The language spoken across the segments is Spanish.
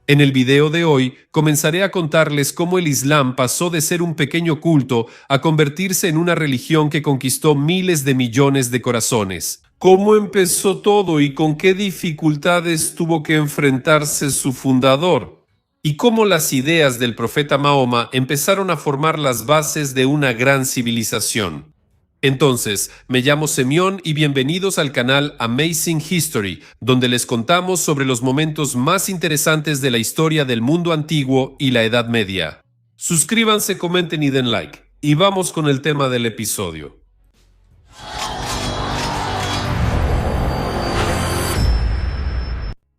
En el video de hoy comenzaré a contarles cómo el Islam pasó de ser un pequeño culto a convertirse en una religión que conquistó miles de millones de corazones. ¿Cómo empezó todo y con qué dificultades tuvo que enfrentarse su fundador? Y cómo las ideas del profeta Mahoma empezaron a formar las bases de una gran civilización. Entonces, me llamo Semión y bienvenidos al canal Amazing History, donde les contamos sobre los momentos más interesantes de la historia del mundo antiguo y la Edad Media. Suscríbanse, comenten y den like. Y vamos con el tema del episodio.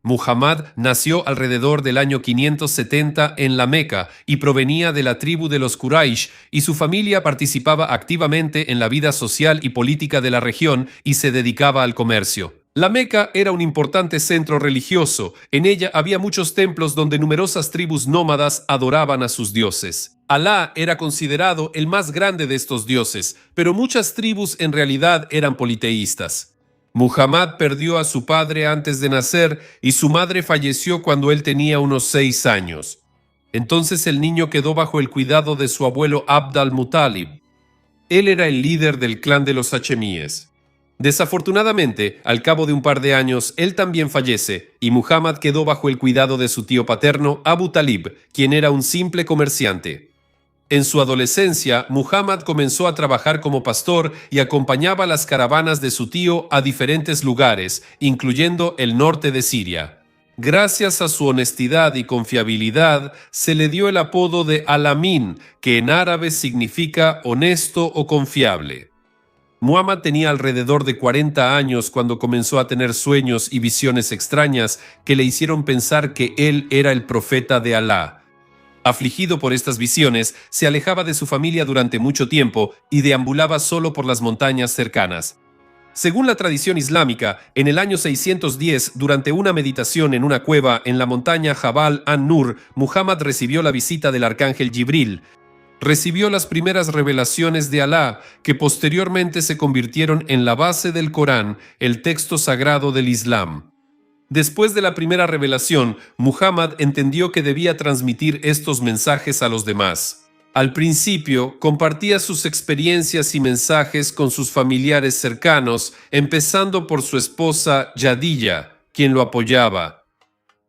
Muhammad nació alrededor del año 570 en la Meca y provenía de la tribu de los Quraysh, y su familia participaba activamente en la vida social y política de la región y se dedicaba al comercio. La Meca era un importante centro religioso. En ella había muchos templos donde numerosas tribus nómadas adoraban a sus dioses. Alá era considerado el más grande de estos dioses, pero muchas tribus en realidad eran politeístas. Muhammad perdió a su padre antes de nacer y su madre falleció cuando él tenía unos 6 años. Entonces el niño quedó bajo el cuidado de su abuelo Abd al-Muttalib. Él era el líder del clan de los hachemíes. Desafortunadamente, al cabo de un par de años, él también fallece y Muhammad quedó bajo el cuidado de su tío paterno, Abu Talib, quien era un simple comerciante. En su adolescencia, Muhammad comenzó a trabajar como pastor y acompañaba las caravanas de su tío a diferentes lugares, incluyendo el norte de Siria. Gracias a su honestidad y confiabilidad, se le dio el apodo de Al-Amin, que en árabe significa honesto o confiable. Muhammad tenía alrededor de 40 años cuando comenzó a tener sueños y visiones extrañas que le hicieron pensar que él era el profeta de Alá. Afligido por estas visiones, se alejaba de su familia durante mucho tiempo y deambulaba solo por las montañas cercanas. Según la tradición islámica, en el año 610, durante una meditación en una cueva en la montaña Jabal an-Nur, Muhammad recibió la visita del arcángel Jibril. Recibió las primeras revelaciones de Alá, que posteriormente se convirtieron en la base del Corán, el texto sagrado del Islam. Después de la primera revelación, Muhammad entendió que debía transmitir estos mensajes a los demás. Al principio, compartía sus experiencias y mensajes con sus familiares cercanos, empezando por su esposa Yadilla, quien lo apoyaba.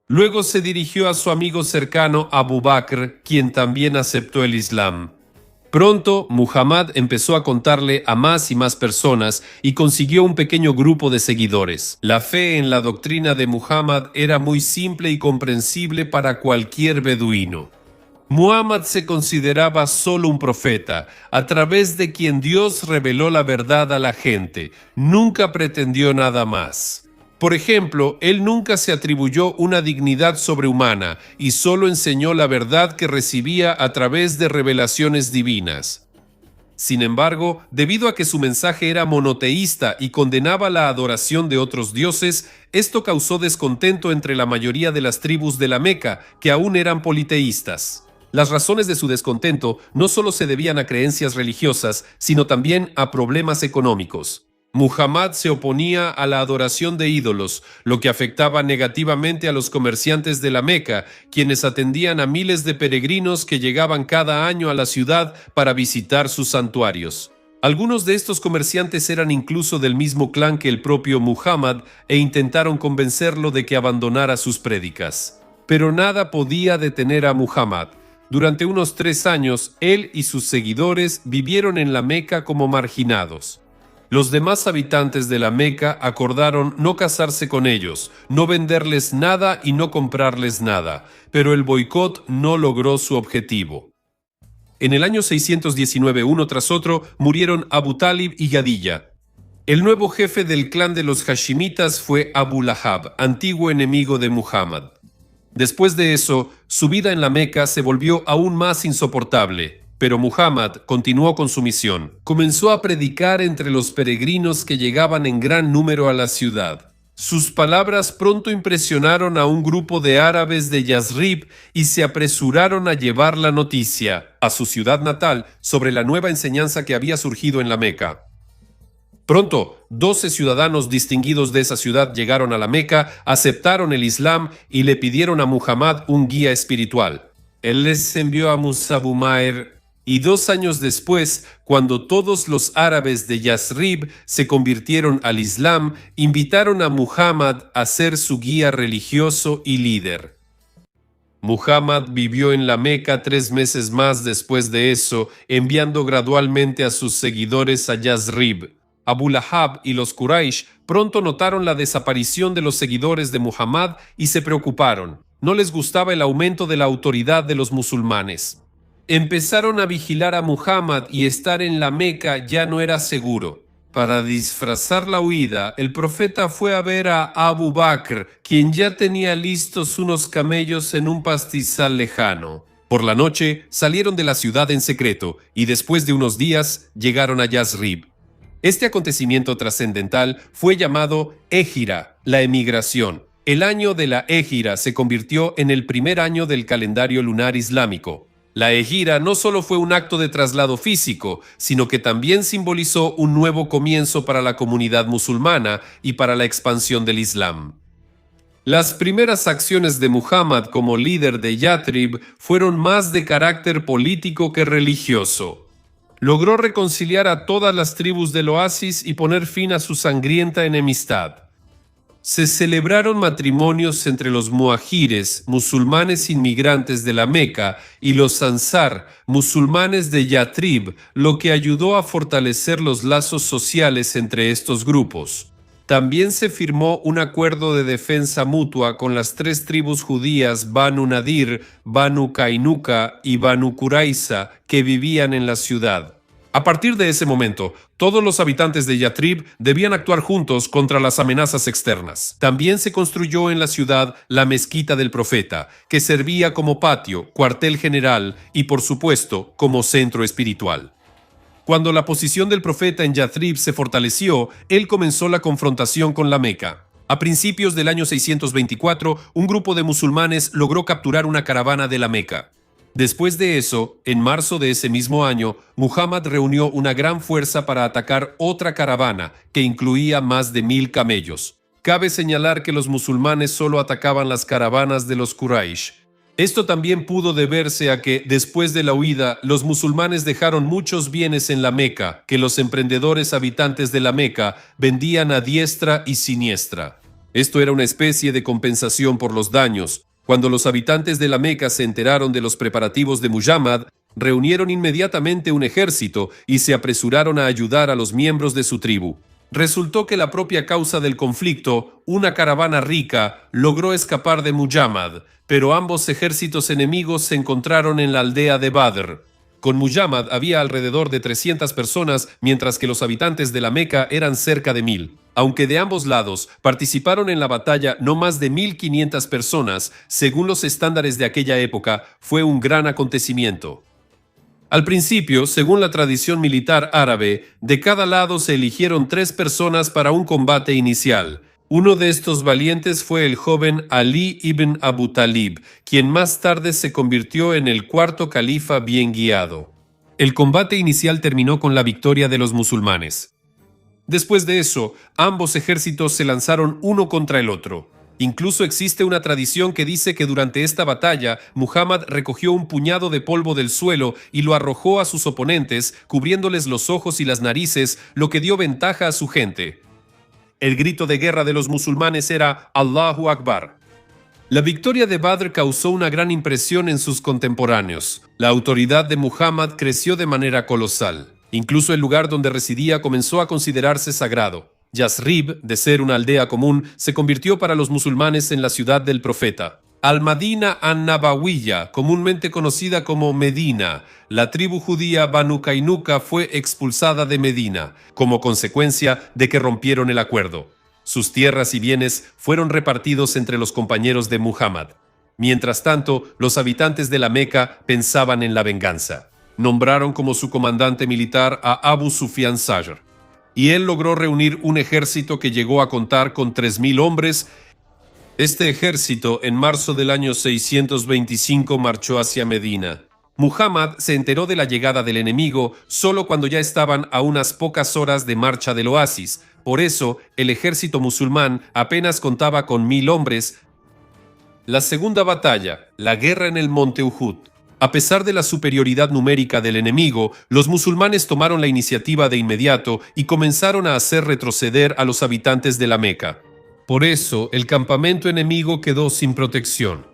Luego se dirigió a su amigo cercano Abu Bakr, quien también aceptó el Islam. Pronto, Muhammad empezó a contarle a más y más personas y consiguió un pequeño grupo de seguidores. La fe en la doctrina de Muhammad era muy simple y comprensible para cualquier beduino. Muhammad se consideraba solo un profeta, a través de quien Dios reveló la verdad a la gente. Nunca pretendió nada más. Por ejemplo, él nunca se atribuyó una dignidad sobrehumana y solo enseñó la verdad que recibía a través de revelaciones divinas. Sin embargo, debido a que su mensaje era monoteísta y condenaba la adoración de otros dioses, esto causó descontento entre la mayoría de las tribus de la Meca, que aún eran politeístas. Las razones de su descontento no solo se debían a creencias religiosas, sino también a problemas económicos. Muhammad se oponía a la adoración de ídolos, lo que afectaba negativamente a los comerciantes de la Meca, quienes atendían a miles de peregrinos que llegaban cada año a la ciudad para visitar sus santuarios. Algunos de estos comerciantes eran incluso del mismo clan que el propio Muhammad e intentaron convencerlo de que abandonara sus prédicas. Pero nada podía detener a Muhammad. Durante unos 3 años, él y sus seguidores vivieron en la Meca como marginados. Los demás habitantes de la Meca acordaron no casarse con ellos, no venderles nada y no comprarles nada, pero el boicot no logró su objetivo. En el año 619, uno tras otro, murieron Abu Talib y Yadilla. El nuevo jefe del clan de los Hashimitas fue Abu Lahab, antiguo enemigo de Muhammad. Después de eso, su vida en la Meca se volvió aún más insoportable. Pero Muhammad continuó con su misión. Comenzó a predicar entre los peregrinos que llegaban en gran número a la ciudad. Sus palabras pronto impresionaron a un grupo de árabes de Yasrib y se apresuraron a llevar la noticia a su ciudad natal sobre la nueva enseñanza que había surgido en la Meca. Pronto, 12 ciudadanos distinguidos de esa ciudad llegaron a la Meca, aceptaron el Islam y le pidieron a Muhammad un guía espiritual. Él les envió a Mus'ab ibn Umair, y 2 años después, cuando todos los árabes de Yasrib se convirtieron al Islam, invitaron a Muhammad a ser su guía religioso y líder. Muhammad vivió en la Meca 3 meses más después de eso, enviando gradualmente a sus seguidores a Yasrib. Abu Lahab y los Quraysh pronto notaron la desaparición de los seguidores de Muhammad y se preocuparon. No les gustaba el aumento de la autoridad de los musulmanes. Empezaron a vigilar a Muhammad y estar en la Meca ya no era seguro. Para disfrazar la huida, el profeta fue a ver a Abu Bakr, quien ya tenía listos unos camellos en un pastizal lejano. Por la noche salieron de la ciudad en secreto y después de unos días llegaron a Yasrib. Este acontecimiento trascendental fue llamado Égira, la emigración. El año de la Égira se convirtió en el primer año del calendario lunar islámico. La Égira no solo fue un acto de traslado físico, sino que también simbolizó un nuevo comienzo para la comunidad musulmana y para la expansión del Islam. Las primeras acciones de Muhammad como líder de Yathrib fueron más de carácter político que religioso. Logró reconciliar a todas las tribus del oasis y poner fin a su sangrienta enemistad. Se celebraron matrimonios entre los muajires, musulmanes inmigrantes de la Meca, y los ansar, musulmanes de Yathrib, lo que ayudó a fortalecer los lazos sociales entre estos grupos. También se firmó un acuerdo de defensa mutua con las 3 tribus judías Banu Nadir, Banu Kainuka y Banu Qurayza que vivían en la ciudad. A partir de ese momento, todos los habitantes de Yathrib debían actuar juntos contra las amenazas externas. También se construyó en la ciudad la mezquita del profeta, que servía como patio, cuartel general y, por supuesto, como centro espiritual. Cuando la posición del profeta en Yathrib se fortaleció, él comenzó la confrontación con la Meca. A principios del año 624, un grupo de musulmanes logró capturar una caravana de la Meca. Después de eso, en marzo de ese mismo año, Muhammad reunió una gran fuerza para atacar otra caravana que incluía más de 1000 camellos. Cabe señalar que los musulmanes solo atacaban las caravanas de los Quraysh. Esto también pudo deberse a que, después de la huida, los musulmanes dejaron muchos bienes en la Meca, que los emprendedores habitantes de la Meca vendían a diestra y siniestra. Esto era una especie de compensación por los daños. Cuando los habitantes de la Meca se enteraron de los preparativos de Muhammad, reunieron inmediatamente un ejército y se apresuraron a ayudar a los miembros de su tribu. Resultó que la propia causa del conflicto, una caravana rica, logró escapar de Muhammad, pero ambos ejércitos enemigos se encontraron en la aldea de Badr. Con Muhammad había alrededor de 300 personas, mientras que los habitantes de la Meca eran cerca de 1000. Aunque de ambos lados participaron en la batalla no más de 1500 personas, según los estándares de aquella época, fue un gran acontecimiento. Al principio, según la tradición militar árabe, de cada lado se eligieron 3 personas para un combate inicial. Uno de estos valientes fue el joven Ali ibn Abu Talib, quien más tarde se convirtió en el 4º califa bien guiado. El combate inicial terminó con la victoria de los musulmanes. Después de eso, ambos ejércitos se lanzaron uno contra el otro. Incluso existe una tradición que dice que durante esta batalla, Muhammad recogió un puñado de polvo del suelo y lo arrojó a sus oponentes, cubriéndoles los ojos y las narices, lo que dio ventaja a su gente. El grito de guerra de los musulmanes era Allahu Akbar. La victoria de Badr causó una gran impresión en sus contemporáneos. La autoridad de Muhammad creció de manera colosal. Incluso el lugar donde residía comenzó a considerarse sagrado. Yasrib, de ser una aldea común, se convirtió para los musulmanes en la ciudad del profeta. Al-Madina an-Nabawiyya, comúnmente conocida como Medina, la tribu judía Banu Kainuka fue expulsada de Medina, como consecuencia de que rompieron el acuerdo. Sus tierras y bienes fueron repartidos entre los compañeros de Muhammad. Mientras tanto, los habitantes de la Meca pensaban en la venganza. Nombraron como su comandante militar a Abu Sufyan Sajr, y él logró reunir un ejército que llegó a contar con 3000 hombres. Este ejército, en marzo del año 625, marchó hacia Medina. Muhammad se enteró de la llegada del enemigo solo cuando ya estaban a unas pocas horas de marcha del oasis. Por eso, el ejército musulmán apenas contaba con 1000 hombres. La segunda batalla, la guerra en el monte Uhud. A pesar de la superioridad numérica del enemigo, los musulmanes tomaron la iniciativa de inmediato y comenzaron a hacer retroceder a los habitantes de la Meca. Por eso, el campamento enemigo quedó sin protección.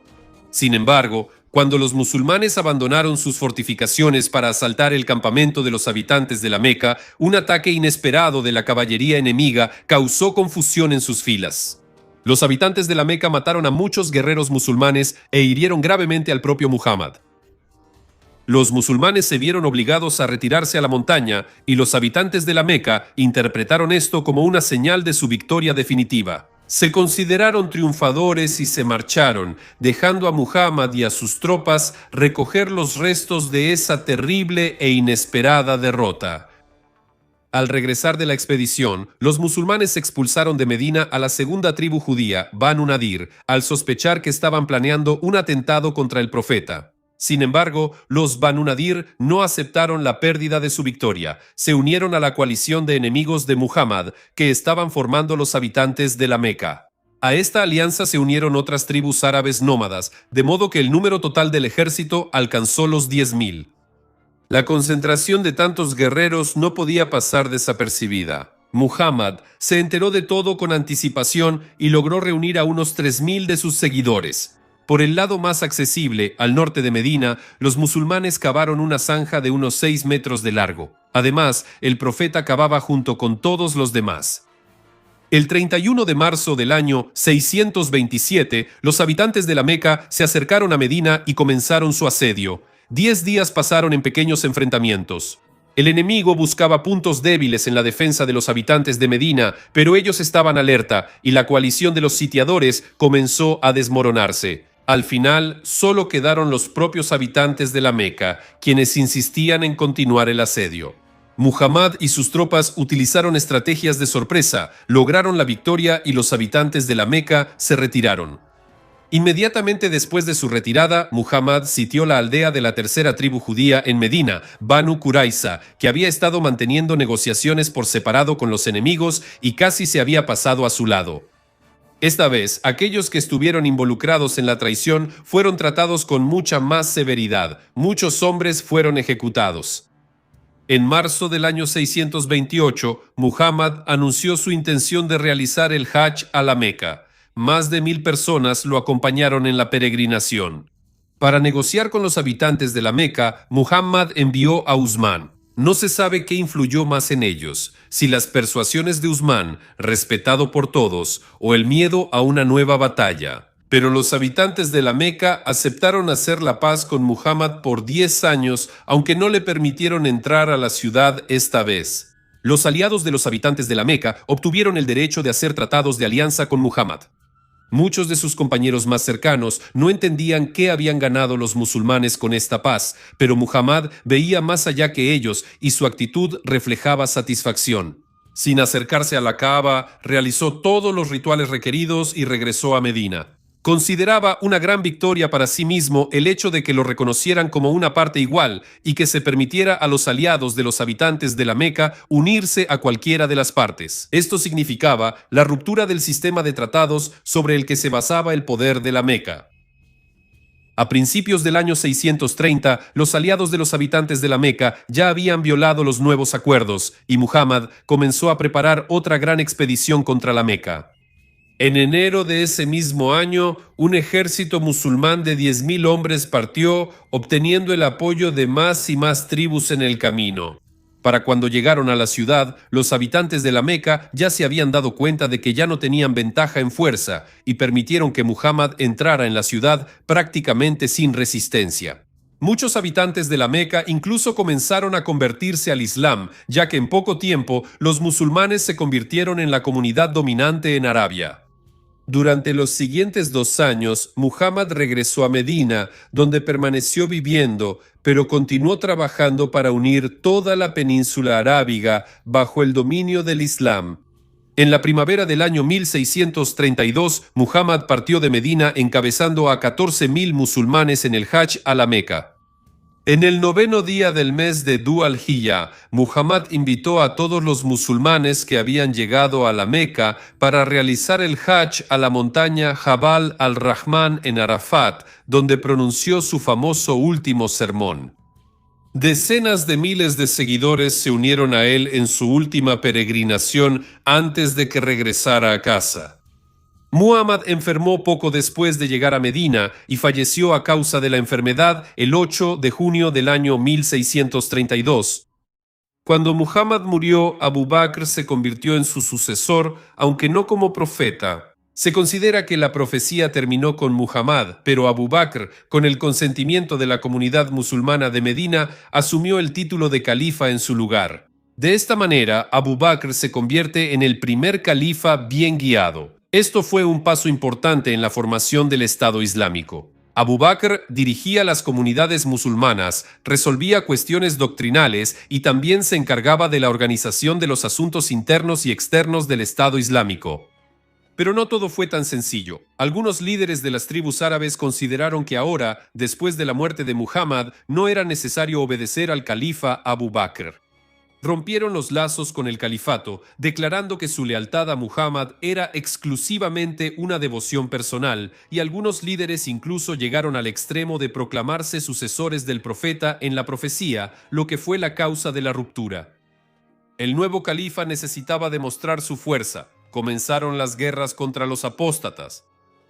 Sin embargo, cuando los musulmanes abandonaron sus fortificaciones para asaltar el campamento de los habitantes de la Meca, un ataque inesperado de la caballería enemiga causó confusión en sus filas. Los habitantes de la Meca mataron a muchos guerreros musulmanes e hirieron gravemente al propio Muhammad. Los musulmanes se vieron obligados a retirarse a la montaña y los habitantes de la Meca interpretaron esto como una señal de su victoria definitiva. Se consideraron triunfadores y se marcharon, dejando a Muhammad y a sus tropas recoger los restos de esa terrible e inesperada derrota. Al regresar de la expedición, los musulmanes expulsaron de Medina a la segunda tribu judía, Banu Nadir, al sospechar que estaban planeando un atentado contra el profeta. Sin embargo, los Banu Nadir no aceptaron la pérdida de su victoria. Se unieron a la coalición de enemigos de Muhammad que estaban formando los habitantes de la Meca. A esta alianza se unieron otras tribus árabes nómadas, de modo que el número total del ejército alcanzó los 10.000. La concentración de tantos guerreros no podía pasar desapercibida. Muhammad se enteró de todo con anticipación y logró reunir a unos 3.000 de sus seguidores. Por el lado más accesible, al norte de Medina, los musulmanes cavaron una zanja de unos 6 metros de largo. Además, el profeta cavaba junto con todos los demás. El 31 de marzo del año 627, los habitantes de la Meca se acercaron a Medina y comenzaron su asedio. 10 días pasaron en pequeños enfrentamientos. El enemigo buscaba puntos débiles en la defensa de los habitantes de Medina, pero ellos estaban alerta y la coalición de los sitiadores comenzó a desmoronarse. Al final, solo quedaron los propios habitantes de la Meca, quienes insistían en continuar el asedio. Muhammad y sus tropas utilizaron estrategias de sorpresa, lograron la victoria y los habitantes de la Meca se retiraron. Inmediatamente después de su retirada, Muhammad sitió la aldea de la tercera tribu judía en Medina, Banu Qurayza, que había estado manteniendo negociaciones por separado con los enemigos y casi se había pasado a su lado. Esta vez, aquellos que estuvieron involucrados en la traición fueron tratados con mucha más severidad. Muchos hombres fueron ejecutados. En marzo del año 628, Muhammad anunció su intención de realizar el Hajj a la Meca. Más de 1000 personas lo acompañaron en la peregrinación. Para negociar con los habitantes de la Meca, Muhammad envió a Usman. No se sabe qué influyó más en ellos, si las persuasiones de Usman, respetado por todos, o el miedo a una nueva batalla. Pero los habitantes de la Meca aceptaron hacer la paz con Muhammad por 10 años, aunque no le permitieron entrar a la ciudad esta vez. Los aliados de los habitantes de la Meca obtuvieron el derecho de hacer tratados de alianza con Muhammad. Muchos de sus compañeros más cercanos no entendían qué habían ganado los musulmanes con esta paz, pero Muhammad veía más allá que ellos y su actitud reflejaba satisfacción. Sin acercarse a la Kaaba, realizó todos los rituales requeridos y regresó a Medina. Consideraba una gran victoria para sí mismo el hecho de que lo reconocieran como una parte igual y que se permitiera a los aliados de los habitantes de la Meca unirse a cualquiera de las partes. Esto significaba la ruptura del sistema de tratados sobre el que se basaba el poder de la Meca. A principios del año 630, los aliados de los habitantes de la Meca ya habían violado los nuevos acuerdos y Muhammad comenzó a preparar otra gran expedición contra la Meca. En enero de ese mismo año, un ejército musulmán de 10.000 hombres partió, obteniendo el apoyo de más y más tribus en el camino. Para cuando llegaron a la ciudad, los habitantes de la Meca ya se habían dado cuenta de que ya no tenían ventaja en fuerza y permitieron que Muhammad entrara en la ciudad prácticamente sin resistencia. Muchos habitantes de la Meca incluso comenzaron a convertirse al Islam, ya que en poco tiempo los musulmanes se convirtieron en la comunidad dominante en Arabia. Durante los siguientes 2 años, Muhammad regresó a Medina, donde permaneció viviendo, pero continuó trabajando para unir toda la península arábiga bajo el dominio del Islam. En la primavera del año 1632, Muhammad partió de Medina encabezando a 14.000 musulmanes en el Hajj a la Meca. En el 9º día del mes de Dhu al-Hijja, Muhammad invitó a todos los musulmanes que habían llegado a la Meca para realizar el Hajj a la montaña Jabal al-Rahman en Arafat, donde pronunció su famoso último sermón. Decenas de miles de seguidores se unieron a él en su última peregrinación antes de que regresara a casa. Muhammad enfermó poco después de llegar a Medina y falleció a causa de la enfermedad el 8 de junio del año 1632. Cuando Muhammad murió, Abu Bakr se convirtió en su sucesor, aunque no como profeta. Se considera que la profecía terminó con Muhammad, pero Abu Bakr, con el consentimiento de la comunidad musulmana de Medina, asumió el título de califa en su lugar. De esta manera, Abu Bakr se convierte en el primer califa bien guiado. Esto fue un paso importante en la formación del Estado Islámico. Abu Bakr dirigía las comunidades musulmanas, resolvía cuestiones doctrinales y también se encargaba de la organización de los asuntos internos y externos del Estado Islámico. Pero no todo fue tan sencillo. Algunos líderes de las tribus árabes consideraron que ahora, después de la muerte de Muhammad, no era necesario obedecer al califa Abu Bakr. Rompieron los lazos con el califato, declarando que su lealtad a Muhammad era exclusivamente una devoción personal, y algunos líderes incluso llegaron al extremo de proclamarse sucesores del profeta en la profecía, lo que fue la causa de la ruptura. El nuevo califa necesitaba demostrar su fuerza. Comenzaron las guerras contra los apóstatas.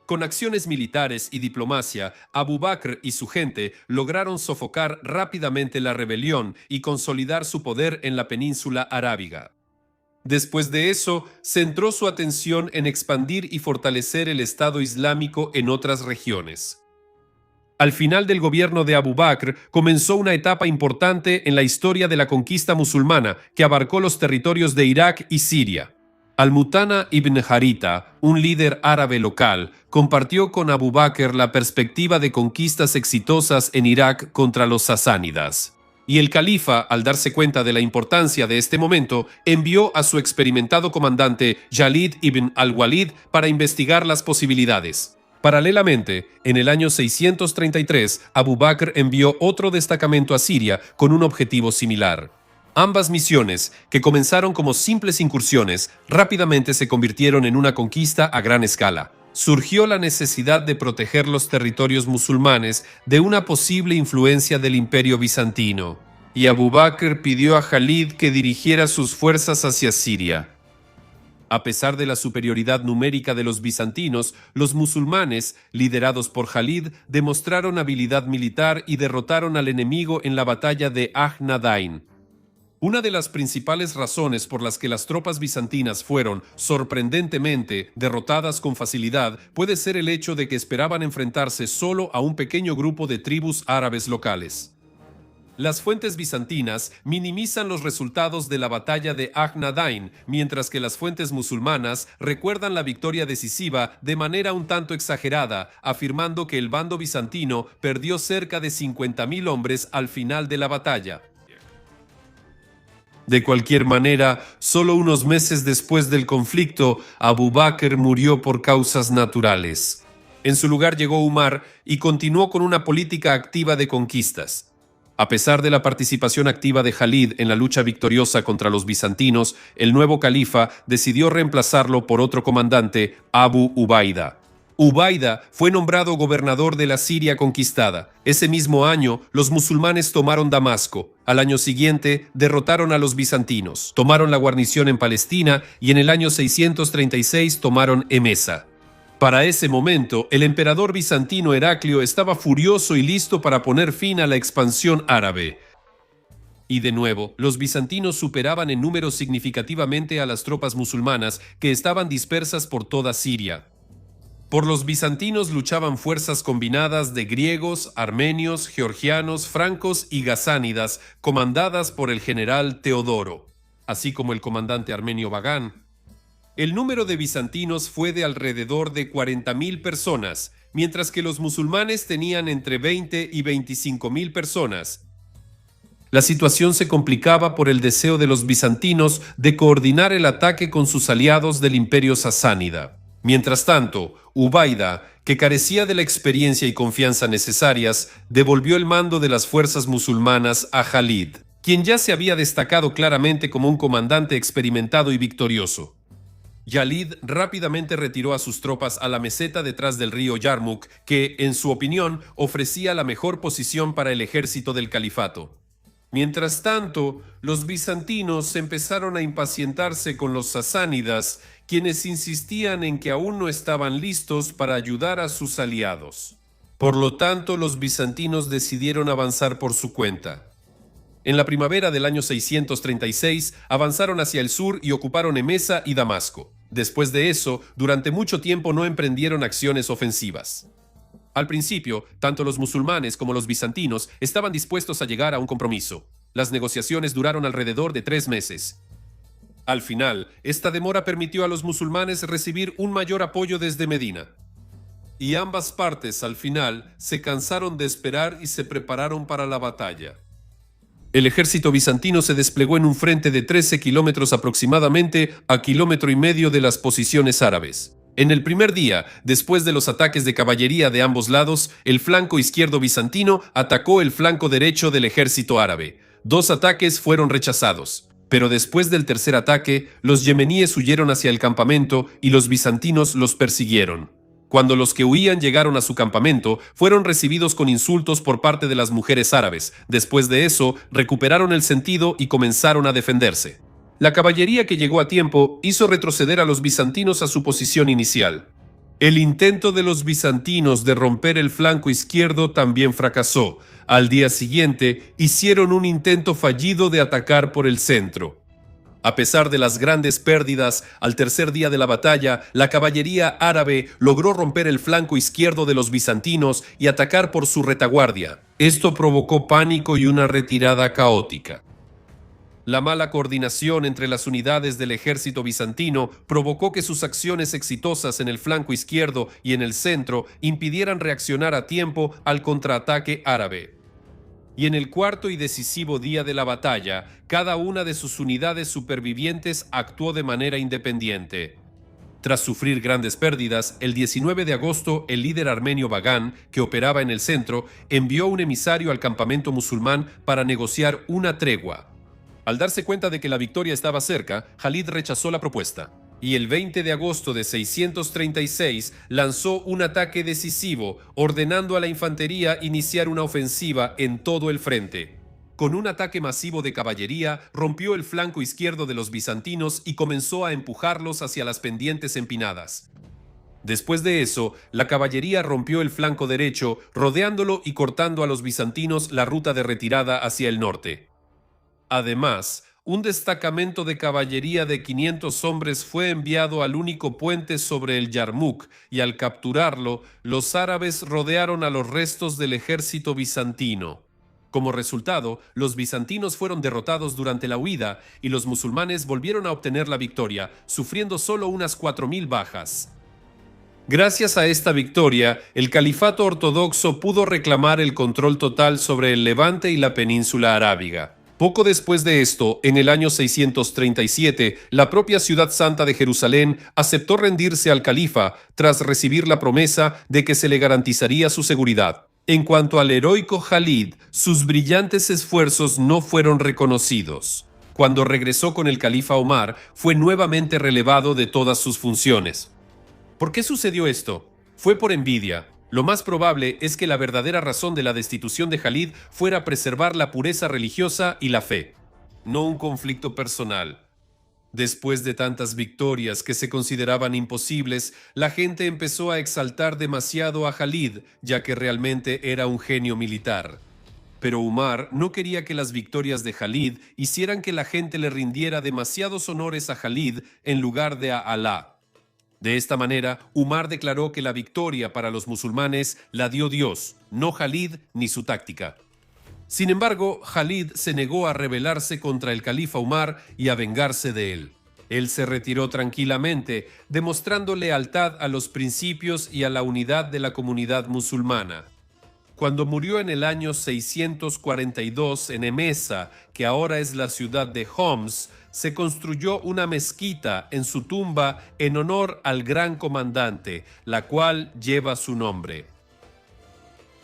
Con acciones militares y diplomacia, Abu Bakr y su gente lograron sofocar rápidamente la rebelión y consolidar su poder en la península arábiga. Después de eso, centró su atención en expandir y fortalecer el Estado Islámico en otras regiones. Al final del gobierno de Abu Bakr, comenzó una etapa importante en la historia de la conquista musulmana que abarcó los territorios de Irak y Siria. Al-Mutana ibn Harita, un líder árabe local, compartió con Abu Bakr la perspectiva de conquistas exitosas en Irak contra los sasánidas. Y el califa, al darse cuenta de la importancia de este momento, envió a su experimentado comandante Jalid ibn al-Walid para investigar las posibilidades. Paralelamente, en el año 633, Abu Bakr envió otro destacamento a Siria con un objetivo similar. Ambas misiones, que comenzaron como simples incursiones, rápidamente se convirtieron en una conquista a gran escala. Surgió la necesidad de proteger los territorios musulmanes de una posible influencia del Imperio bizantino, y Abu Bakr pidió a Jalid que dirigiera sus fuerzas hacia Siria. A pesar de la superioridad numérica de los bizantinos, los musulmanes, liderados por Jalid, demostraron habilidad militar y derrotaron al enemigo en la batalla de Ajnadain. Una de las principales razones por las que las tropas bizantinas fueron, sorprendentemente, derrotadas con facilidad puede ser el hecho de que esperaban enfrentarse solo a un pequeño grupo de tribus árabes locales. Las fuentes bizantinas minimizan los resultados de la batalla de Ajnadain, mientras que las fuentes musulmanas recuerdan la victoria decisiva de manera un tanto exagerada, afirmando que el bando bizantino perdió cerca de 50.000 hombres al final de la batalla. De cualquier manera, solo unos meses después del conflicto, Abu Bakr murió por causas naturales. En su lugar llegó Umar y continuó con una política activa de conquistas. A pesar de la participación activa de Jalid en la lucha victoriosa contra los bizantinos, el nuevo califa decidió reemplazarlo por otro comandante, Abu Ubaida. Ubaida fue nombrado gobernador de la Siria conquistada. Ese mismo año, los musulmanes tomaron Damasco. Al año siguiente, derrotaron a los bizantinos, tomaron la guarnición en Palestina y en el año 636 tomaron Emesa. Para ese momento, el emperador bizantino Heraclio estaba furioso y listo para poner fin a la expansión árabe. Y de nuevo, los bizantinos superaban en número significativamente a las tropas musulmanas que estaban dispersas por toda Siria. Por los bizantinos luchaban fuerzas combinadas de griegos, armenios, georgianos, francos y gasánidas, comandadas por el general Teodoro, así como el comandante armenio Bagán. El número de bizantinos fue de alrededor de 40.000 personas, mientras que los musulmanes tenían entre 20 y 25.000 personas. La situación se complicaba por el deseo de los bizantinos de coordinar el ataque con sus aliados del imperio sasánida. Mientras tanto, Ubaida, que carecía de la experiencia y confianza necesarias, devolvió el mando de las fuerzas musulmanas a Khalid, quien ya se había destacado claramente como un comandante experimentado y victorioso. Khalid rápidamente retiró a sus tropas a la meseta detrás del río Yarmouk, que, en su opinión, ofrecía la mejor posición para el ejército del califato. Mientras tanto, los bizantinos empezaron a impacientarse con los sasánidas, quienes insistían en que aún no estaban listos para ayudar a sus aliados. Por lo tanto, los bizantinos decidieron avanzar por su cuenta. En la primavera del año 636, avanzaron hacia el sur y ocuparon Emesa y Damasco. Después de eso, durante mucho tiempo no emprendieron acciones ofensivas. Al principio, tanto los musulmanes como los bizantinos estaban dispuestos a llegar a un compromiso. Las negociaciones duraron alrededor de 3 meses. Al final, esta demora permitió a los musulmanes recibir un mayor apoyo desde Medina. Y ambas partes, al final, se cansaron de esperar y se prepararon para la batalla. El ejército bizantino se desplegó en un frente de 13 kilómetros aproximadamente a 1,5 kilómetros de las posiciones árabes. En el primer día, después de los ataques de caballería de ambos lados, el flanco izquierdo bizantino atacó el flanco derecho del ejército árabe. 2 ataques fueron rechazados. Pero después del tercer ataque, los yemeníes huyeron hacia el campamento y los bizantinos los persiguieron. Cuando los que huían llegaron a su campamento, fueron recibidos con insultos por parte de las mujeres árabes. Después de eso, recuperaron el sentido y comenzaron a defenderse. La caballería que llegó a tiempo hizo retroceder a los bizantinos a su posición inicial. El intento de los bizantinos de romper el flanco izquierdo también fracasó. Al día siguiente, hicieron un intento fallido de atacar por el centro. A pesar de las grandes pérdidas, al tercer día de la batalla, la caballería árabe logró romper el flanco izquierdo de los bizantinos y atacar por su retaguardia. Esto provocó pánico y una retirada caótica. La mala coordinación entre las unidades del ejército bizantino provocó que sus acciones exitosas en el flanco izquierdo y en el centro impidieran reaccionar a tiempo al contraataque árabe. Y en el cuarto y decisivo día de la batalla, cada una de sus unidades supervivientes actuó de manera independiente. Tras sufrir grandes pérdidas, el 19 de agosto, el líder armenio Bagán, que operaba en el centro, envió un emisario al campamento musulmán para negociar una tregua. Al darse cuenta de que la victoria estaba cerca, Khalid rechazó la propuesta. Y el 20 de agosto de 636 lanzó un ataque decisivo, ordenando a la infantería iniciar una ofensiva en todo el frente. Con un ataque masivo de caballería, rompió el flanco izquierdo de los bizantinos y comenzó a empujarlos hacia las pendientes empinadas. Después de eso, la caballería rompió el flanco derecho, rodeándolo y cortando a los bizantinos la ruta de retirada hacia el norte. Además, un destacamento de caballería de 500 hombres fue enviado al único puente sobre el Yarmouk y al capturarlo, los árabes rodearon a los restos del ejército bizantino. Como resultado, los bizantinos fueron derrotados durante la huida y los musulmanes volvieron a obtener la victoria, sufriendo solo unas 4.000 bajas. Gracias a esta victoria, el califato ortodoxo pudo reclamar el control total sobre el Levante y la península arábiga. Poco después de esto, en el año 637, la propia ciudad santa de Jerusalén aceptó rendirse al califa tras recibir la promesa de que se le garantizaría su seguridad. En cuanto al heroico Khalid, sus brillantes esfuerzos no fueron reconocidos. Cuando regresó con el califa Omar, fue nuevamente relevado de todas sus funciones. ¿Por qué sucedió esto? Fue por envidia. Lo más probable es que la verdadera razón de la destitución de Khalid fuera preservar la pureza religiosa y la fe, no un conflicto personal. Después de tantas victorias que se consideraban imposibles, la gente empezó a exaltar demasiado a Khalid, ya que realmente era un genio militar. Pero Umar no quería que las victorias de Khalid hicieran que la gente le rindiera demasiados honores a Khalid en lugar de a Alá. De esta manera, Umar declaró que la victoria para los musulmanes la dio Dios, no Khalid ni su táctica. Sin embargo, Khalid se negó a rebelarse contra el califa Umar y a vengarse de él. Él se retiró tranquilamente, demostrando lealtad a los principios y a la unidad de la comunidad musulmana. Cuando murió en el año 642 en Emesa, que ahora es la ciudad de Homs, se construyó una mezquita en su tumba en honor al gran comandante, la cual lleva su nombre.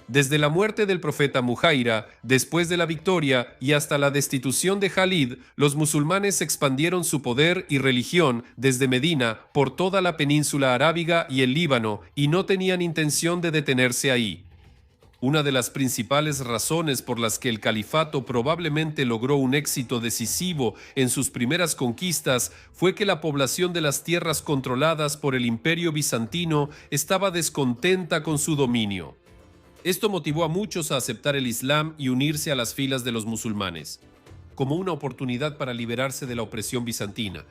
Desde la muerte del profeta Mujaira, después de la victoria y hasta la destitución de Jalid, los musulmanes expandieron su poder y religión desde Medina por toda la península arábiga y el Líbano, y no tenían intención de detenerse ahí. Una de las principales razones por las que el califato probablemente logró un éxito decisivo en sus primeras conquistas fue que la población de las tierras controladas por el Imperio bizantino estaba descontenta con su dominio. Esto motivó a muchos a aceptar el Islam y unirse a las filas de los musulmanes, como una oportunidad para liberarse de la opresión bizantina.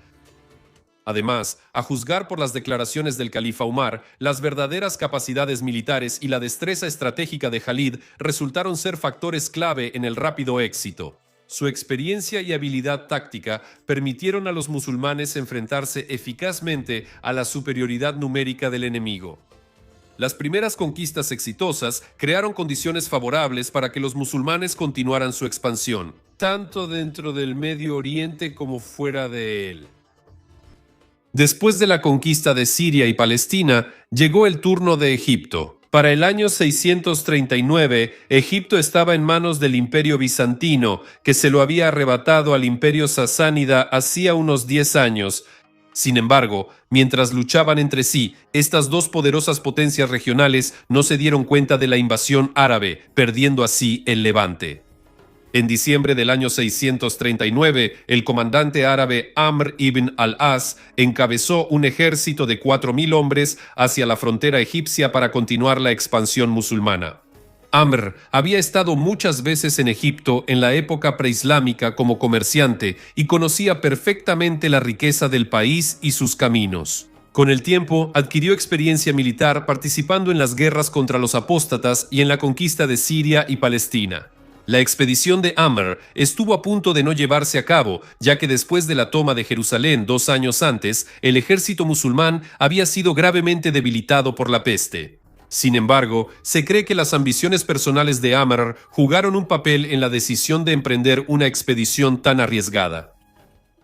Además, a juzgar por las declaraciones del califa Umar, las verdaderas capacidades militares y la destreza estratégica de Jalid resultaron ser factores clave en el rápido éxito. Su experiencia y habilidad táctica permitieron a los musulmanes enfrentarse eficazmente a la superioridad numérica del enemigo. Las primeras conquistas exitosas crearon condiciones favorables para que los musulmanes continuaran su expansión, tanto dentro del Medio Oriente como fuera de él. Después de la conquista de Siria y Palestina, llegó el turno de Egipto. Para el año 639, Egipto estaba en manos del Imperio bizantino, que se lo había arrebatado al Imperio sasánida hacía unos 10 años. Sin embargo, mientras luchaban entre sí, estas dos poderosas potencias regionales no se dieron cuenta de la invasión árabe, perdiendo así el Levante. En diciembre del año 639, el comandante árabe Amr ibn al-As encabezó un ejército de 4.000 hombres hacia la frontera egipcia para continuar la expansión musulmana. Amr había estado muchas veces en Egipto en la época preislámica como comerciante y conocía perfectamente la riqueza del país y sus caminos. Con el tiempo, adquirió experiencia militar participando en las guerras contra los apóstatas y en la conquista de Siria y Palestina. La expedición de Amr estuvo a punto de no llevarse a cabo, ya que después de la toma de Jerusalén 2 años antes, el ejército musulmán había sido gravemente debilitado por la peste. Sin embargo, se cree que las ambiciones personales de Amr jugaron un papel en la decisión de emprender una expedición tan arriesgada.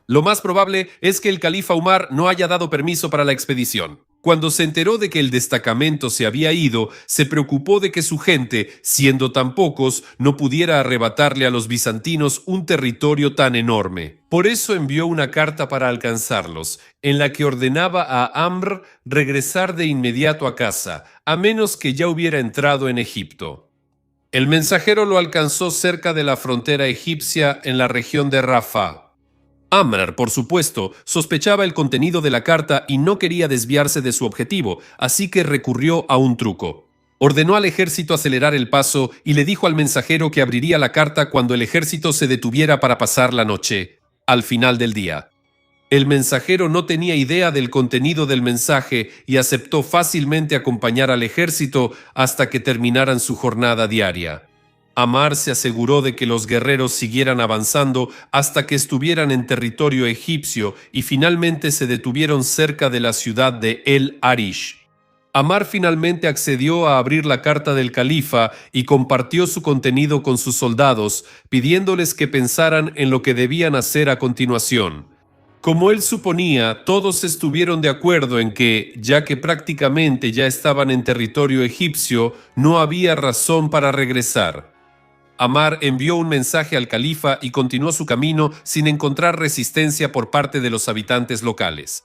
Lo más probable es que el califa Umar no haya dado permiso para la expedición. Cuando se enteró de que el destacamento se había ido, se preocupó de que su gente, siendo tan pocos, no pudiera arrebatarle a los bizantinos un territorio tan enorme. Por eso envió una carta para alcanzarlos, en la que ordenaba a Amr regresar de inmediato a casa, a menos que ya hubiera entrado en Egipto. El mensajero lo alcanzó cerca de la frontera egipcia en la región de Rafah. Amr, por supuesto, sospechaba el contenido de la carta y no quería desviarse de su objetivo, así que recurrió a un truco. Ordenó al ejército acelerar el paso y le dijo al mensajero que abriría la carta cuando el ejército se detuviera para pasar la noche, al final del día. El mensajero no tenía idea del contenido del mensaje y aceptó fácilmente acompañar al ejército hasta que terminaran su jornada diaria. Amr se aseguró de que los guerreros siguieran avanzando hasta que estuvieran en territorio egipcio y finalmente se detuvieron cerca de la ciudad de El Arish. Amr finalmente accedió a abrir la carta del califa y compartió su contenido con sus soldados, pidiéndoles que pensaran en lo que debían hacer a continuación. Como él suponía, todos estuvieron de acuerdo en que, ya que prácticamente ya estaban en territorio egipcio, no había razón para regresar. Amr envió un mensaje al califa y continuó su camino sin encontrar resistencia por parte de los habitantes locales.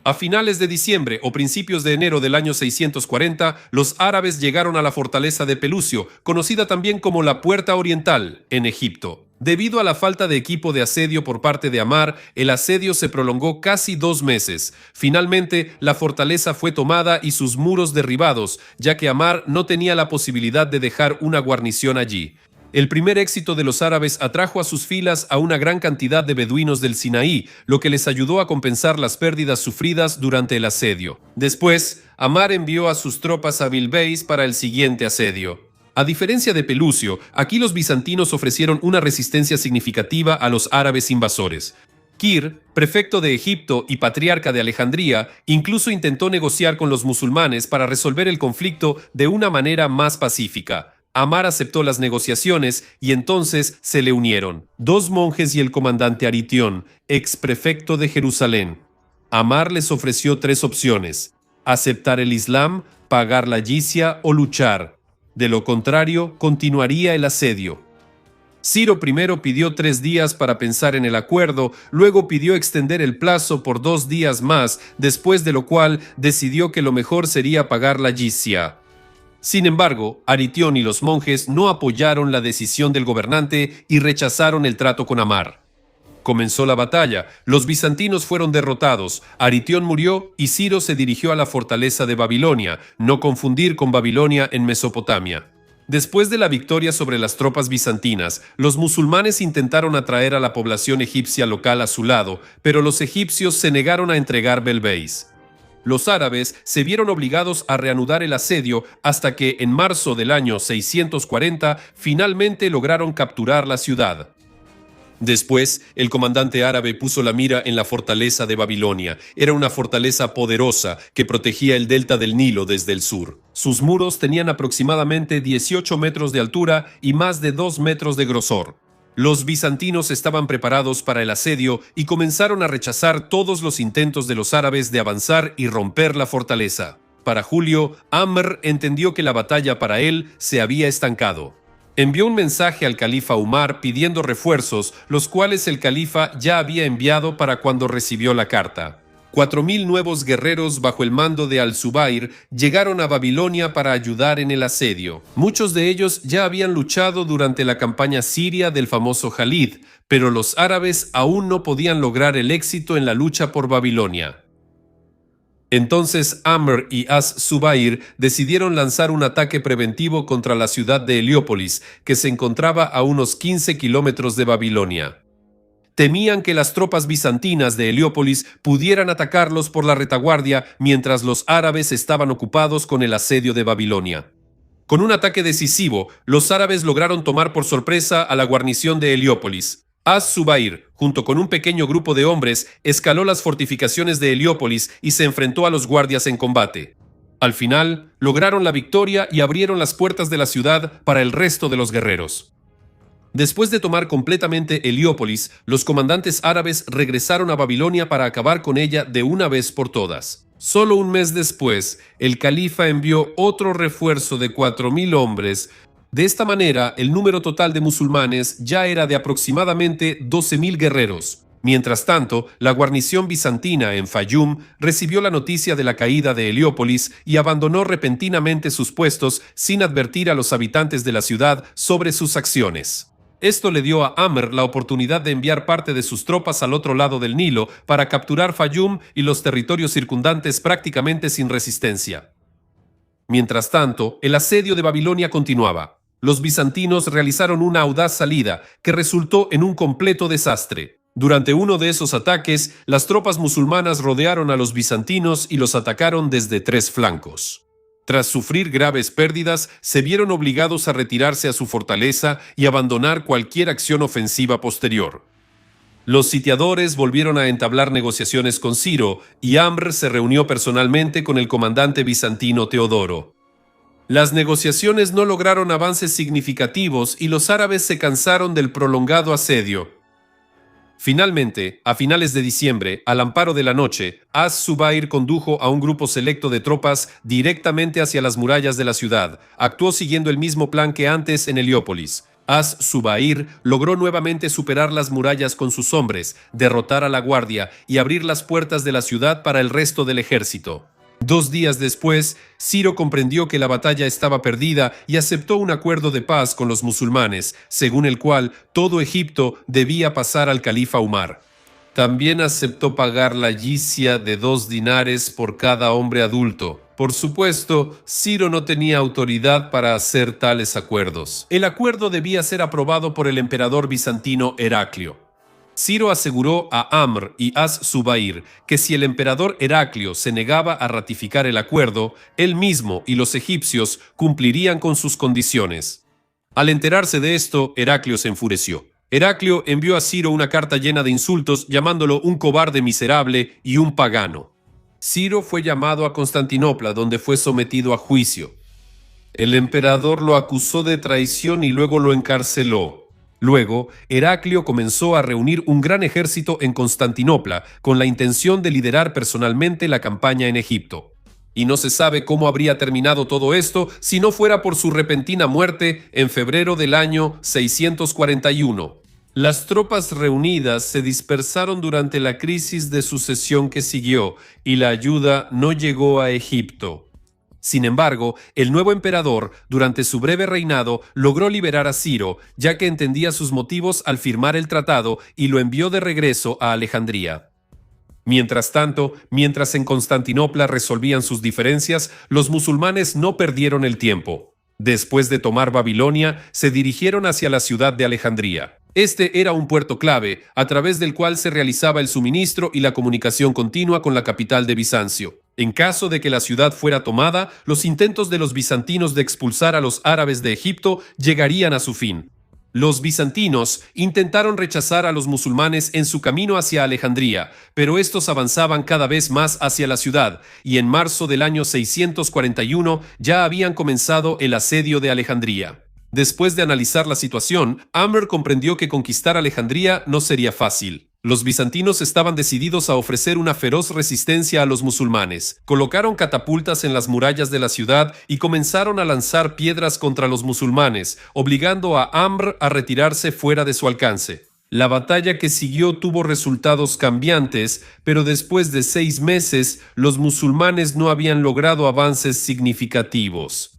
A finales de diciembre o principios de enero del año 640, los árabes llegaron a la fortaleza de Pelucio, conocida también como la Puerta Oriental, en Egipto. Debido a la falta de equipo de asedio por parte de Amr, el asedio se prolongó casi 2 meses. Finalmente, la fortaleza fue tomada y sus muros derribados, ya que Amr no tenía la posibilidad de dejar una guarnición allí. El primer éxito de los árabes atrajo a sus filas a una gran cantidad de beduinos del Sinaí, lo que les ayudó a compensar las pérdidas sufridas durante el asedio. Después, Amr envió a sus tropas a Bilbeis para el siguiente asedio. A diferencia de Pelucio, aquí los bizantinos ofrecieron una resistencia significativa a los árabes invasores. Kir, prefecto de Egipto y patriarca de Alejandría, incluso intentó negociar con los musulmanes para resolver el conflicto de una manera más pacífica. Amar aceptó las negociaciones y entonces se le unieron 2 monjes y el comandante Aritión, ex prefecto de Jerusalén. Amar les ofreció 3 opciones: aceptar el Islam, pagar la yizia o luchar. De lo contrario, continuaría el asedio. Ciro primero pidió 3 días para pensar en el acuerdo, luego pidió extender el plazo por 2 días más, después de lo cual decidió que lo mejor sería pagar la yizia. Sin embargo, Aritión y los monjes no apoyaron la decisión del gobernante y rechazaron el trato con Amar. Comenzó la batalla, los bizantinos fueron derrotados, Aritión murió y Ciro se dirigió a la fortaleza de Babilonia, no confundir con Babilonia en Mesopotamia. Después de la victoria sobre las tropas bizantinas, los musulmanes intentaron atraer a la población egipcia local a su lado, pero los egipcios se negaron a entregar Belbeis. Los árabes se vieron obligados a reanudar el asedio hasta que en marzo del año 640 finalmente lograron capturar la ciudad. Después, el comandante árabe puso la mira en la fortaleza de Babilonia. Era una fortaleza poderosa que protegía el delta del Nilo desde el sur. Sus muros tenían aproximadamente 18 metros de altura y más de 2 metros de grosor. Los bizantinos estaban preparados para el asedio y comenzaron a rechazar todos los intentos de los árabes de avanzar y romper la fortaleza. Para julio, Amr entendió que la batalla para él se había estancado. Envió un mensaje al califa Umar pidiendo refuerzos, los cuales el califa ya había enviado para cuando recibió la carta. 4.000 nuevos guerreros bajo el mando de Al-Zubair llegaron a Babilonia para ayudar en el asedio. Muchos de ellos ya habían luchado durante la campaña siria del famoso Jalid, pero los árabes aún no podían lograr el éxito en la lucha por Babilonia. Entonces Amr y As-Zubair decidieron lanzar un ataque preventivo contra la ciudad de Heliópolis, que se encontraba a unos 15 kilómetros de Babilonia. Temían que las tropas bizantinas de Heliópolis pudieran atacarlos por la retaguardia mientras los árabes estaban ocupados con el asedio de Babilonia. Con un ataque decisivo, los árabes lograron tomar por sorpresa a la guarnición de Heliópolis. Az-Zubair, junto con un pequeño grupo de hombres, escaló las fortificaciones de Heliópolis y se enfrentó a los guardias en combate. Al final, lograron la victoria y abrieron las puertas de la ciudad para el resto de los guerreros. Después de tomar completamente Heliópolis, los comandantes árabes regresaron a Babilonia para acabar con ella de una vez por todas. Solo un mes después, el califa envió otro refuerzo de 4.000 hombres. De esta manera, el número total de musulmanes ya era de aproximadamente 12.000 guerreros. Mientras tanto, la guarnición bizantina en Fayum recibió la noticia de la caída de Heliópolis y abandonó repentinamente sus puestos sin advertir a los habitantes de la ciudad sobre sus acciones. Esto le dio a Amr la oportunidad de enviar parte de sus tropas al otro lado del Nilo para capturar Fayum y los territorios circundantes prácticamente sin resistencia. Mientras tanto, el asedio de Babilonia continuaba. Los bizantinos realizaron una audaz salida que resultó en un completo desastre. Durante uno de esos ataques, las tropas musulmanas rodearon a los bizantinos y los atacaron desde 3 flancos. Tras sufrir graves pérdidas, se vieron obligados a retirarse a su fortaleza y abandonar cualquier acción ofensiva posterior. Los sitiadores volvieron a entablar negociaciones con Ciro y Amr se reunió personalmente con el comandante bizantino Teodoro. Las negociaciones no lograron avances significativos y los árabes se cansaron del prolongado asedio. Finalmente, a finales de diciembre, al amparo de la noche, Az-Zubair condujo a un grupo selecto de tropas directamente hacia las murallas de la ciudad. Actuó siguiendo el mismo plan que antes en Heliópolis. Az-Zubair logró nuevamente superar las murallas con sus hombres, derrotar a la guardia y abrir las puertas de la ciudad para el resto del ejército. 2 días después, Ciro comprendió que la batalla estaba perdida y aceptó un acuerdo de paz con los musulmanes, según el cual todo Egipto debía pasar al califa Umar. También aceptó pagar la yizia de 2 dinares por cada hombre adulto. Por supuesto, Ciro no tenía autoridad para hacer tales acuerdos. El acuerdo debía ser aprobado por el emperador bizantino Heraclio. Ciro aseguró a Amr y Az-Zubair que si el emperador Heraclio se negaba a ratificar el acuerdo, él mismo y los egipcios cumplirían con sus condiciones. Al enterarse de esto, Heraclio se enfureció. Heraclio envió a Ciro una carta llena de insultos llamándolo un cobarde miserable y un pagano. Ciro fue llamado a Constantinopla, donde fue sometido a juicio. El emperador lo acusó de traición y luego lo encarceló. Luego, Heraclio comenzó a reunir un gran ejército en Constantinopla con la intención de liderar personalmente la campaña en Egipto. Y no se sabe cómo habría terminado todo esto si no fuera por su repentina muerte en febrero del año 641. Las tropas reunidas se dispersaron durante la crisis de sucesión que siguió y la ayuda no llegó a Egipto. Sin embargo, el nuevo emperador, durante su breve reinado, logró liberar a Ciro, ya que entendía sus motivos al firmar el tratado y lo envió de regreso a Alejandría. Mientras tanto, mientras en Constantinopla resolvían sus diferencias, los musulmanes no perdieron el tiempo. Después de tomar Babilonia, se dirigieron hacia la ciudad de Alejandría. Este era un puerto clave, a través del cual se realizaba el suministro y la comunicación continua con la capital de Bizancio. En caso de que la ciudad fuera tomada, los intentos de los bizantinos de expulsar a los árabes de Egipto llegarían a su fin. Los bizantinos intentaron rechazar a los musulmanes en su camino hacia Alejandría, pero estos avanzaban cada vez más hacia la ciudad, y en marzo del año 641 ya habían comenzado el asedio de Alejandría. Después de analizar la situación, Amr comprendió que conquistar Alejandría no sería fácil. Los bizantinos estaban decididos a ofrecer una feroz resistencia a los musulmanes. Colocaron catapultas en las murallas de la ciudad y comenzaron a lanzar piedras contra los musulmanes, obligando a Amr a retirarse fuera de su alcance. La batalla que siguió tuvo resultados cambiantes, pero después de 6 meses, los musulmanes no habían logrado avances significativos.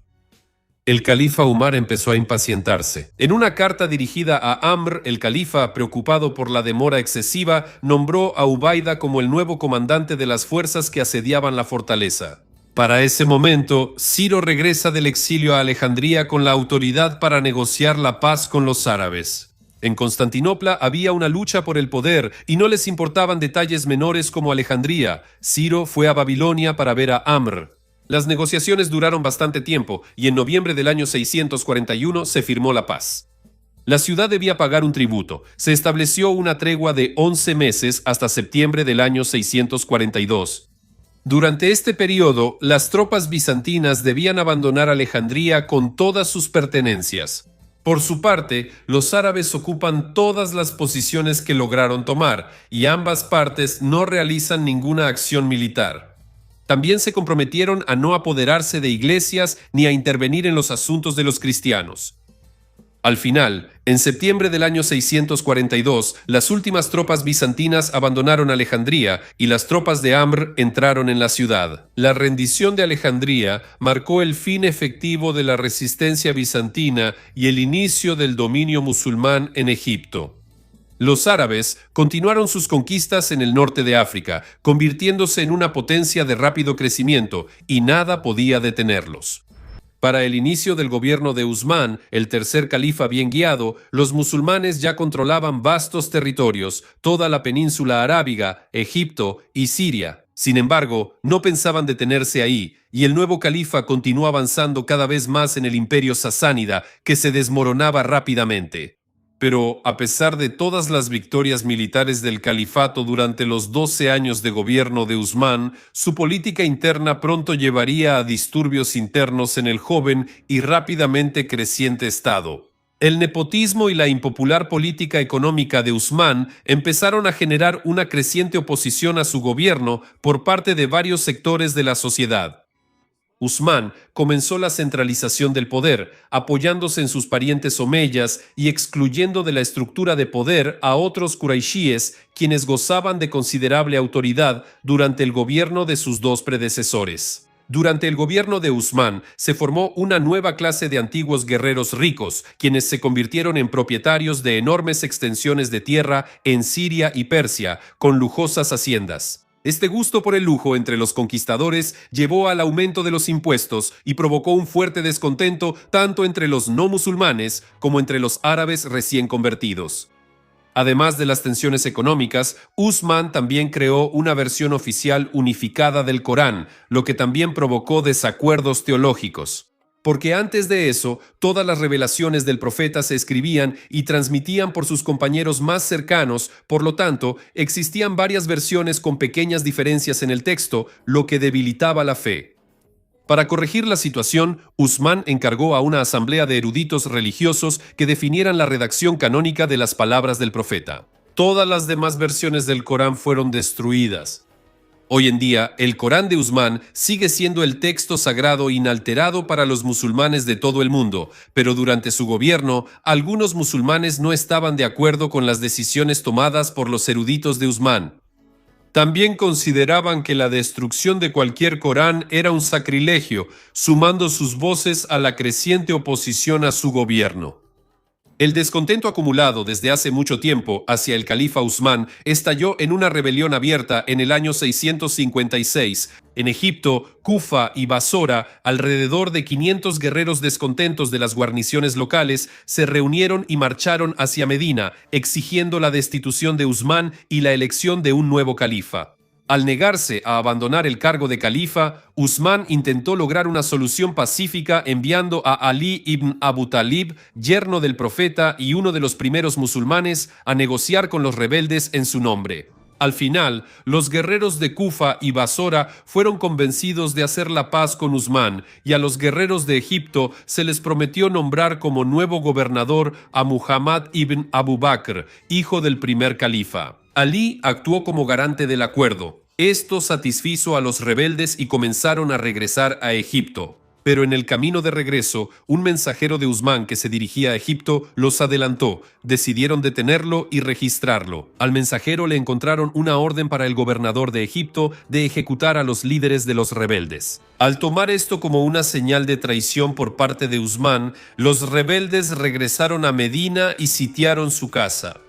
El califa Umar empezó a impacientarse. En una carta dirigida a Amr, el califa, preocupado por la demora excesiva, nombró a Ubaida como el nuevo comandante de las fuerzas que asediaban la fortaleza. Para ese momento, Ciro regresa del exilio a Alejandría con la autoridad para negociar la paz con los árabes. En Constantinopla había una lucha por el poder y no les importaban detalles menores como Alejandría. Ciro fue a Babilonia para ver a Amr. Las negociaciones duraron bastante tiempo y en noviembre del año 641 se firmó la paz. La ciudad debía pagar un tributo. Se estableció una tregua de 11 meses hasta septiembre del año 642. Durante este periodo, las tropas bizantinas debían abandonar Alejandría con todas sus pertenencias. Por su parte, los árabes ocupan todas las posiciones que lograron tomar y ambas partes no realizan ninguna acción militar. También se comprometieron a no apoderarse de iglesias ni a intervenir en los asuntos de los cristianos. Al final, en septiembre del año 642, las últimas tropas bizantinas abandonaron Alejandría y las tropas de Amr entraron en la ciudad. La rendición de Alejandría marcó el fin efectivo de la resistencia bizantina y el inicio del dominio musulmán en Egipto. Los árabes continuaron sus conquistas en el norte de África, convirtiéndose en una potencia de rápido crecimiento, y nada podía detenerlos. Para el inicio del gobierno de Usmán, el tercer califa bien guiado, los musulmanes ya controlaban vastos territorios, toda la península arábiga, Egipto y Siria. Sin embargo, no pensaban detenerse ahí, y el nuevo califa continuó avanzando cada vez más en el imperio sasánida, que se desmoronaba rápidamente. Pero, a pesar de todas las victorias militares del califato durante los 12 años de gobierno de Usmán, su política interna pronto llevaría a disturbios internos en el joven y rápidamente creciente estado. El nepotismo y la impopular política económica de Usmán empezaron a generar una creciente oposición a su gobierno por parte de varios sectores de la sociedad. Usmán comenzó la centralización del poder, apoyándose en sus parientes omeyas y excluyendo de la estructura de poder a otros quraishíes, quienes gozaban de considerable autoridad durante el gobierno de sus dos predecesores. Durante el gobierno de Usmán se formó una nueva clase de antiguos guerreros ricos, quienes se convirtieron en propietarios de enormes extensiones de tierra en Siria y Persia, con lujosas haciendas. Este gusto por el lujo entre los conquistadores llevó al aumento de los impuestos y provocó un fuerte descontento tanto entre los no musulmanes como entre los árabes recién convertidos. Además de las tensiones económicas, Usmán también creó una versión oficial unificada del Corán, lo que también provocó desacuerdos teológicos. Porque antes de eso, todas las revelaciones del profeta se escribían y transmitían por sus compañeros más cercanos, por lo tanto, existían varias versiones con pequeñas diferencias en el texto, lo que debilitaba la fe. Para corregir la situación, Usmán encargó a una asamblea de eruditos religiosos que definieran la redacción canónica de las palabras del profeta. Todas las demás versiones del Corán fueron destruidas. Hoy en día, el Corán de Usmán sigue siendo el texto sagrado inalterado para los musulmanes de todo el mundo, pero durante su gobierno, algunos musulmanes no estaban de acuerdo con las decisiones tomadas por los eruditos de Usmán. También consideraban que la destrucción de cualquier Corán era un sacrilegio, sumando sus voces a la creciente oposición a su gobierno. El descontento acumulado desde hace mucho tiempo hacia el califa Usmán estalló en una rebelión abierta en el año 656. En Egipto, Kufa y Basora, alrededor de 500 guerreros descontentos de las guarniciones locales se reunieron y marcharon hacia Medina, exigiendo la destitución de Usmán y la elección de un nuevo califa. Al negarse a abandonar el cargo de califa, Usmán intentó lograr una solución pacífica enviando a Ali ibn Abu Talib, yerno del profeta y uno de los primeros musulmanes, a negociar con los rebeldes en su nombre. Al final, los guerreros de Kufa y Basora fueron convencidos de hacer la paz con Usmán, y a los guerreros de Egipto se les prometió nombrar como nuevo gobernador a Muhammad ibn Abu Bakr, hijo del primer califa. Ali actuó como garante del acuerdo. Esto satisfizo a los rebeldes y comenzaron a regresar a Egipto. Pero en el camino de regreso, un mensajero de Usmán que se dirigía a Egipto los adelantó. Decidieron detenerlo y registrarlo. Al mensajero le encontraron una orden para el gobernador de Egipto de ejecutar a los líderes de los rebeldes. Al tomar esto como una señal de traición por parte de Usmán, los rebeldes regresaron a Medina y sitiaron su casa.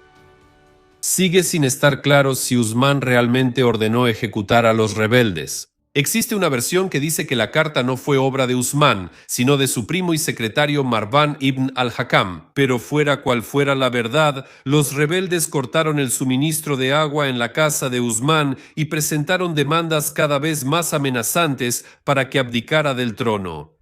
Sigue sin estar claro si Usmán realmente ordenó ejecutar a los rebeldes. Existe una versión que dice que la carta no fue obra de Usmán, sino de su primo y secretario Marwan ibn al-Hakam. Pero fuera cual fuera la verdad, los rebeldes cortaron el suministro de agua en la casa de Usmán y presentaron demandas cada vez más amenazantes para que abdicara del trono.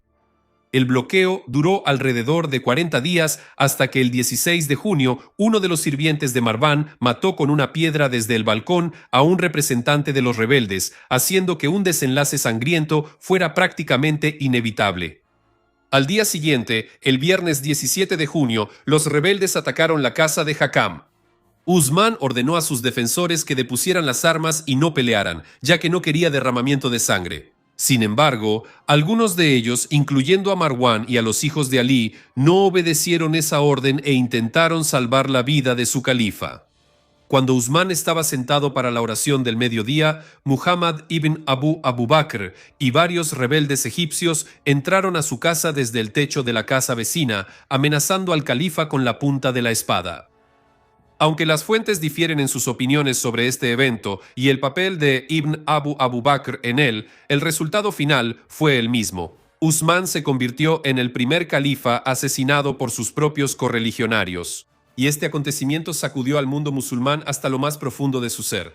El bloqueo duró alrededor de 40 días hasta que el 16 de junio uno de los sirvientes de Marwan mató con una piedra desde el balcón a un representante de los rebeldes, haciendo que un desenlace sangriento fuera prácticamente inevitable. Al día siguiente, el viernes 17 de junio, los rebeldes atacaron la casa de Hakam. Usmán ordenó a sus defensores que depusieran las armas y no pelearan, ya que no quería derramamiento de sangre. Sin embargo, algunos de ellos, incluyendo a Marwan y a los hijos de Ali, no obedecieron esa orden e intentaron salvar la vida de su califa. Cuando Usmán estaba sentado para la oración del mediodía, Muhammad ibn Abu Bakr y varios rebeldes egipcios entraron a su casa desde el techo de la casa vecina, amenazando al califa con la punta de la espada. Aunque las fuentes difieren en sus opiniones sobre este evento y el papel de Ibn Abu Bakr en él, el resultado final fue el mismo. Usmán se convirtió en el primer califa asesinado por sus propios correligionarios. Y este acontecimiento sacudió al mundo musulmán hasta lo más profundo de su ser.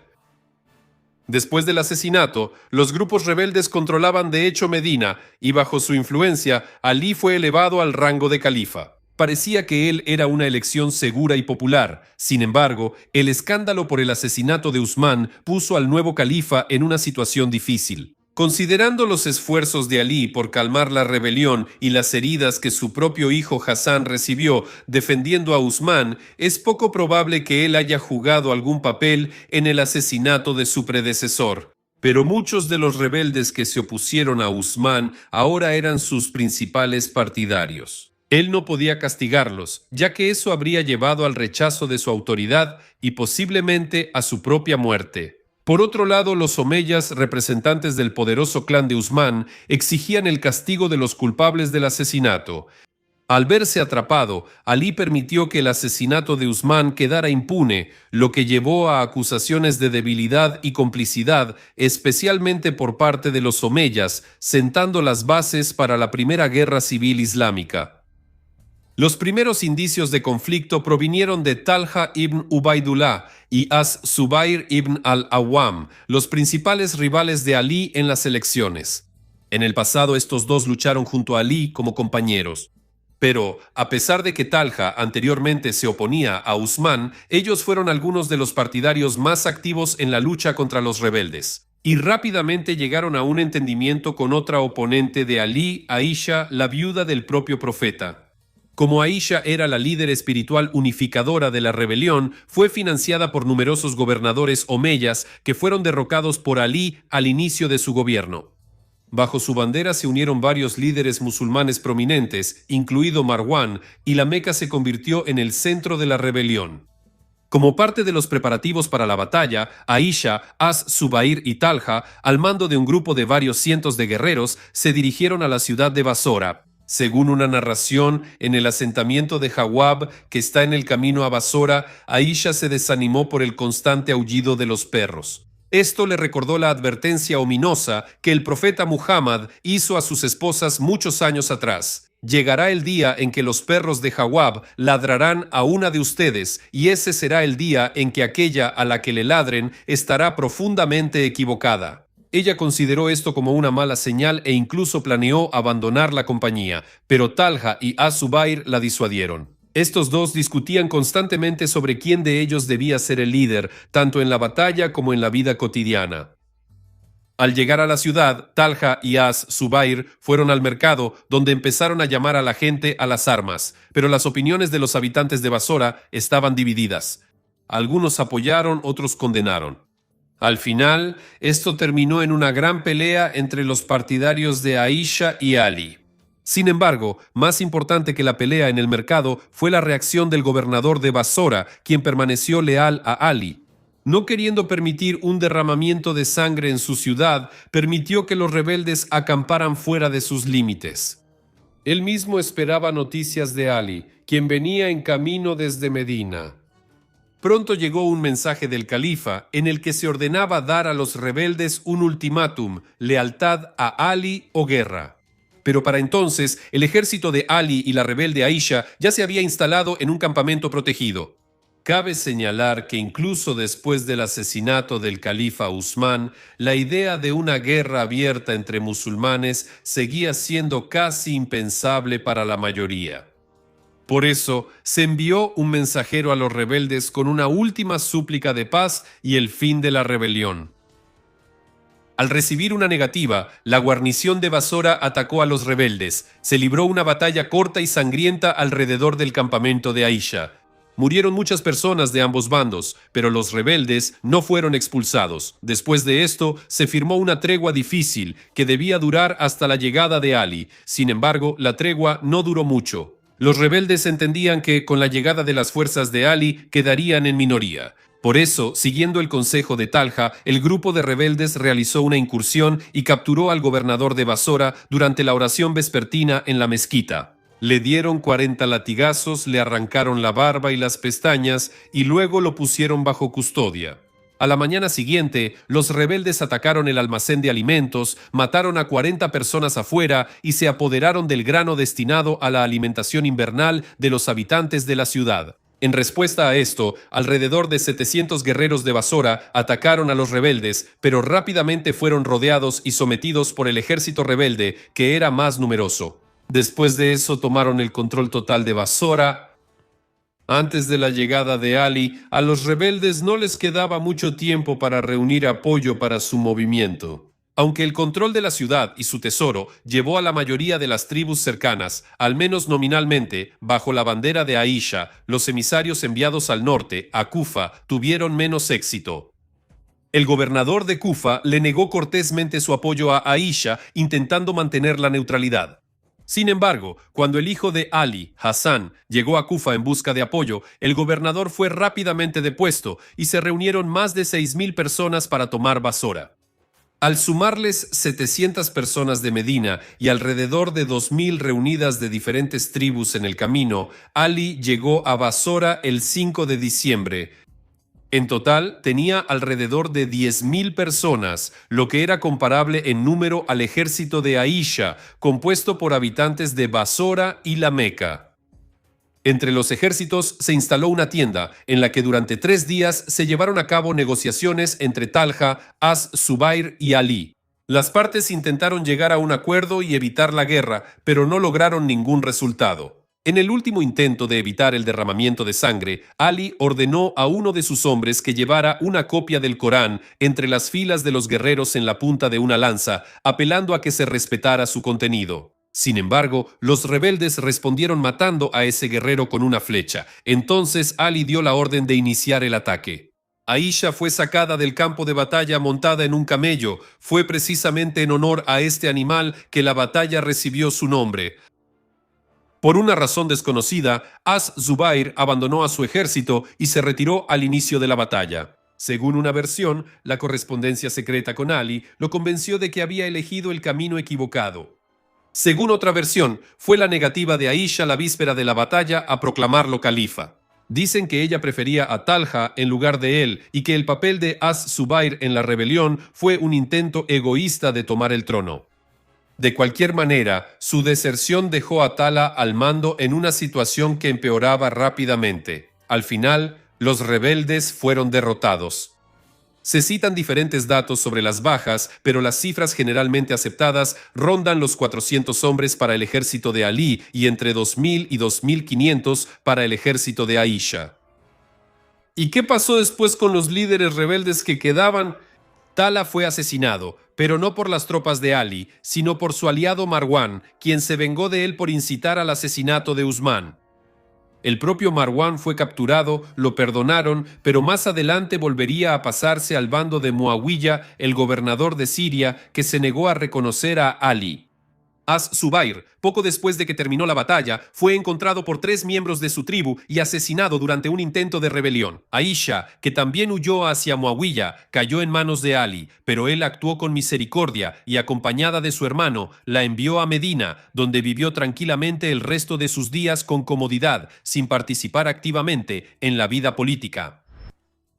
Después del asesinato, los grupos rebeldes controlaban de hecho Medina y bajo su influencia, Ali fue elevado al rango de califa. Parecía que él era una elección segura y popular. Sin embargo, el escándalo por el asesinato de Usmán puso al nuevo califa en una situación difícil. Considerando los esfuerzos de Ali por calmar la rebelión y las heridas que su propio hijo Hassan recibió defendiendo a Usmán, es poco probable que él haya jugado algún papel en el asesinato de su predecesor. Pero muchos de los rebeldes que se opusieron a Usmán ahora eran sus principales partidarios. Él no podía castigarlos, ya que eso habría llevado al rechazo de su autoridad y posiblemente a su propia muerte. Por otro lado, los omeyas, representantes del poderoso clan de Usmán, exigían el castigo de los culpables del asesinato. Al verse atrapado, Ali permitió que el asesinato de Usmán quedara impune, lo que llevó a acusaciones de debilidad y complicidad, especialmente por parte de los omeyas, sentando las bases para la primera guerra civil islámica. Los primeros indicios de conflicto provinieron de Talha ibn Ubaidullah y As-Zubair ibn al-Awwam, los principales rivales de Ali en las elecciones. En el pasado estos dos lucharon junto a Ali como compañeros. Pero, a pesar de que Talha anteriormente se oponía a Usmán, ellos fueron algunos de los partidarios más activos en la lucha contra los rebeldes. y rápidamente llegaron a un entendimiento con otra oponente de Alí, Aisha, la viuda del propio profeta. Como Aisha era la líder espiritual unificadora de la rebelión, fue financiada por numerosos gobernadores omeyas que fueron derrocados por Alí al inicio de su gobierno. Bajo su bandera se unieron varios líderes musulmanes prominentes, incluido Marwan, y la Meca se convirtió en el centro de la rebelión. Como parte de los preparativos para la batalla, Aisha, Zubair y Talha, al mando de un grupo de varios cientos de guerreros, se dirigieron a la ciudad de Basora. Según una narración, en el asentamiento de Jawab, que está en el camino a Basora, Aisha se desanimó por el constante aullido de los perros. Esto le recordó la advertencia ominosa que el profeta Muhammad hizo a sus esposas muchos años atrás. Llegará el día en que los perros de Jawab ladrarán a una de ustedes, y ese será el día en que aquella a la que le ladren estará profundamente equivocada. Ella consideró esto como una mala señal e incluso planeó abandonar la compañía, pero Talha y Az-Zubair la disuadieron. Estos dos discutían constantemente sobre quién de ellos debía ser el líder, tanto en la batalla como en la vida cotidiana. Al llegar a la ciudad, Talha y Az-Zubair fueron al mercado, donde empezaron a llamar a la gente a las armas, pero las opiniones de los habitantes de Basora estaban divididas. Algunos apoyaron, otros condenaron. Al final, esto terminó en una gran pelea entre los partidarios de Aisha y Ali. Sin embargo, más importante que la pelea en el mercado fue la reacción del gobernador de Basora, quien permaneció leal a Ali. No queriendo permitir un derramamiento de sangre en su ciudad, permitió que los rebeldes acamparan fuera de sus límites. Él mismo esperaba noticias de Ali, quien venía en camino desde Medina. Pronto llegó un mensaje del califa en el que se ordenaba dar a los rebeldes un ultimátum: lealtad a Ali o guerra. Pero para entonces, el ejército de Ali y la rebelde Aisha ya se había instalado en un campamento protegido. Cabe señalar que incluso después del asesinato del califa Usmán, la idea de una guerra abierta entre musulmanes seguía siendo casi impensable para la mayoría. Por eso, se envió un mensajero a los rebeldes con una última súplica de paz y el fin de la rebelión. Al recibir una negativa, la guarnición de Basora atacó a los rebeldes. Se libró una batalla corta y sangrienta alrededor del campamento de Aisha. Murieron muchas personas de ambos bandos, pero los rebeldes no fueron expulsados. Después de esto, se firmó una tregua difícil que debía durar hasta la llegada de Ali. Sin embargo, la tregua no duró mucho. Los rebeldes entendían que, con la llegada de las fuerzas de Ali, quedarían en minoría. Por eso, siguiendo el consejo de Talha, el grupo de rebeldes realizó una incursión y capturó al gobernador de Basora durante la oración vespertina en la mezquita. Le dieron 40 latigazos, le arrancaron la barba y las pestañas y luego lo pusieron bajo custodia. A la mañana siguiente, los rebeldes atacaron el almacén de alimentos, mataron a 40 personas afuera y se apoderaron del grano destinado a la alimentación invernal de los habitantes de la ciudad. En respuesta a esto, alrededor de 700 guerreros de Basora atacaron a los rebeldes, pero rápidamente fueron rodeados y sometidos por el ejército rebelde, que era más numeroso. Después de eso tomaron el control total de Basora. Antes de la llegada de Ali, a los rebeldes no les quedaba mucho tiempo para reunir apoyo para su movimiento. Aunque el control de la ciudad y su tesoro llevó a la mayoría de las tribus cercanas, al menos nominalmente, bajo la bandera de Aisha, los emisarios enviados al norte, a Kufa, tuvieron menos éxito. El gobernador de Kufa le negó cortésmente su apoyo a Aisha, intentando mantener la neutralidad. Sin embargo, cuando el hijo de Ali, Hassan, llegó a Kufa en busca de apoyo, el gobernador fue rápidamente depuesto y se reunieron más de 6,000 personas para tomar Basora. Al sumarles 700 personas de Medina y alrededor de 2,000 reunidas de diferentes tribus en el camino, Ali llegó a Basora el 5 de diciembre. En total, tenía alrededor de 10,000 personas, lo que era comparable en número al ejército de Aisha, compuesto por habitantes de Basora y la Meca. Entre los ejércitos se instaló una tienda, en la que durante 3 días se llevaron a cabo negociaciones entre Talha, Az-Zubair y Ali. Las partes intentaron llegar a un acuerdo y evitar la guerra, pero no lograron ningún resultado. En el último intento de evitar el derramamiento de sangre, Ali ordenó a uno de sus hombres que llevara una copia del Corán entre las filas de los guerreros en la punta de una lanza, apelando a que se respetara su contenido. Sin embargo, los rebeldes respondieron matando a ese guerrero con una flecha. Entonces Ali dio la orden de iniciar el ataque. Aisha fue sacada del campo de batalla montada en un camello. Fue precisamente en honor a este animal que la batalla recibió su nombre. Por una razón desconocida, Az-Zubair abandonó a su ejército y se retiró al inicio de la batalla. Según una versión, la correspondencia secreta con Ali lo convenció de que había elegido el camino equivocado. Según otra versión, fue la negativa de Aisha la víspera de la batalla a proclamarlo califa. Dicen que ella prefería a Talha en lugar de él y que el papel de Az-Zubair en la rebelión fue un intento egoísta de tomar el trono. De cualquier manera, su deserción dejó a Talha al mando en una situación que empeoraba rápidamente. Al final, los rebeldes fueron derrotados. Se citan diferentes datos sobre las bajas, pero las cifras generalmente aceptadas rondan los 400 hombres para el ejército de Ali y entre 2.000 y 2.500 para el ejército de Aisha. ¿Y qué pasó después con los líderes rebeldes que quedaban? Talha fue asesinado, pero no por las tropas de Ali, sino por su aliado Marwan, quien se vengó de él por incitar al asesinato de Usman. El propio Marwan fue capturado, lo perdonaron, pero más adelante volvería a pasarse al bando de Muawiyah, el gobernador de Siria, que se negó a reconocer a Ali. Az-Zubair, poco después de que terminó la batalla, fue encontrado por 3 miembros de su tribu y asesinado durante un intento de rebelión. Aisha, que también huyó hacia Muawiyah, cayó en manos de Ali, pero él actuó con misericordia y, acompañada de su hermano, la envió a Medina, donde vivió tranquilamente el resto de sus días con comodidad, sin participar activamente en la vida política.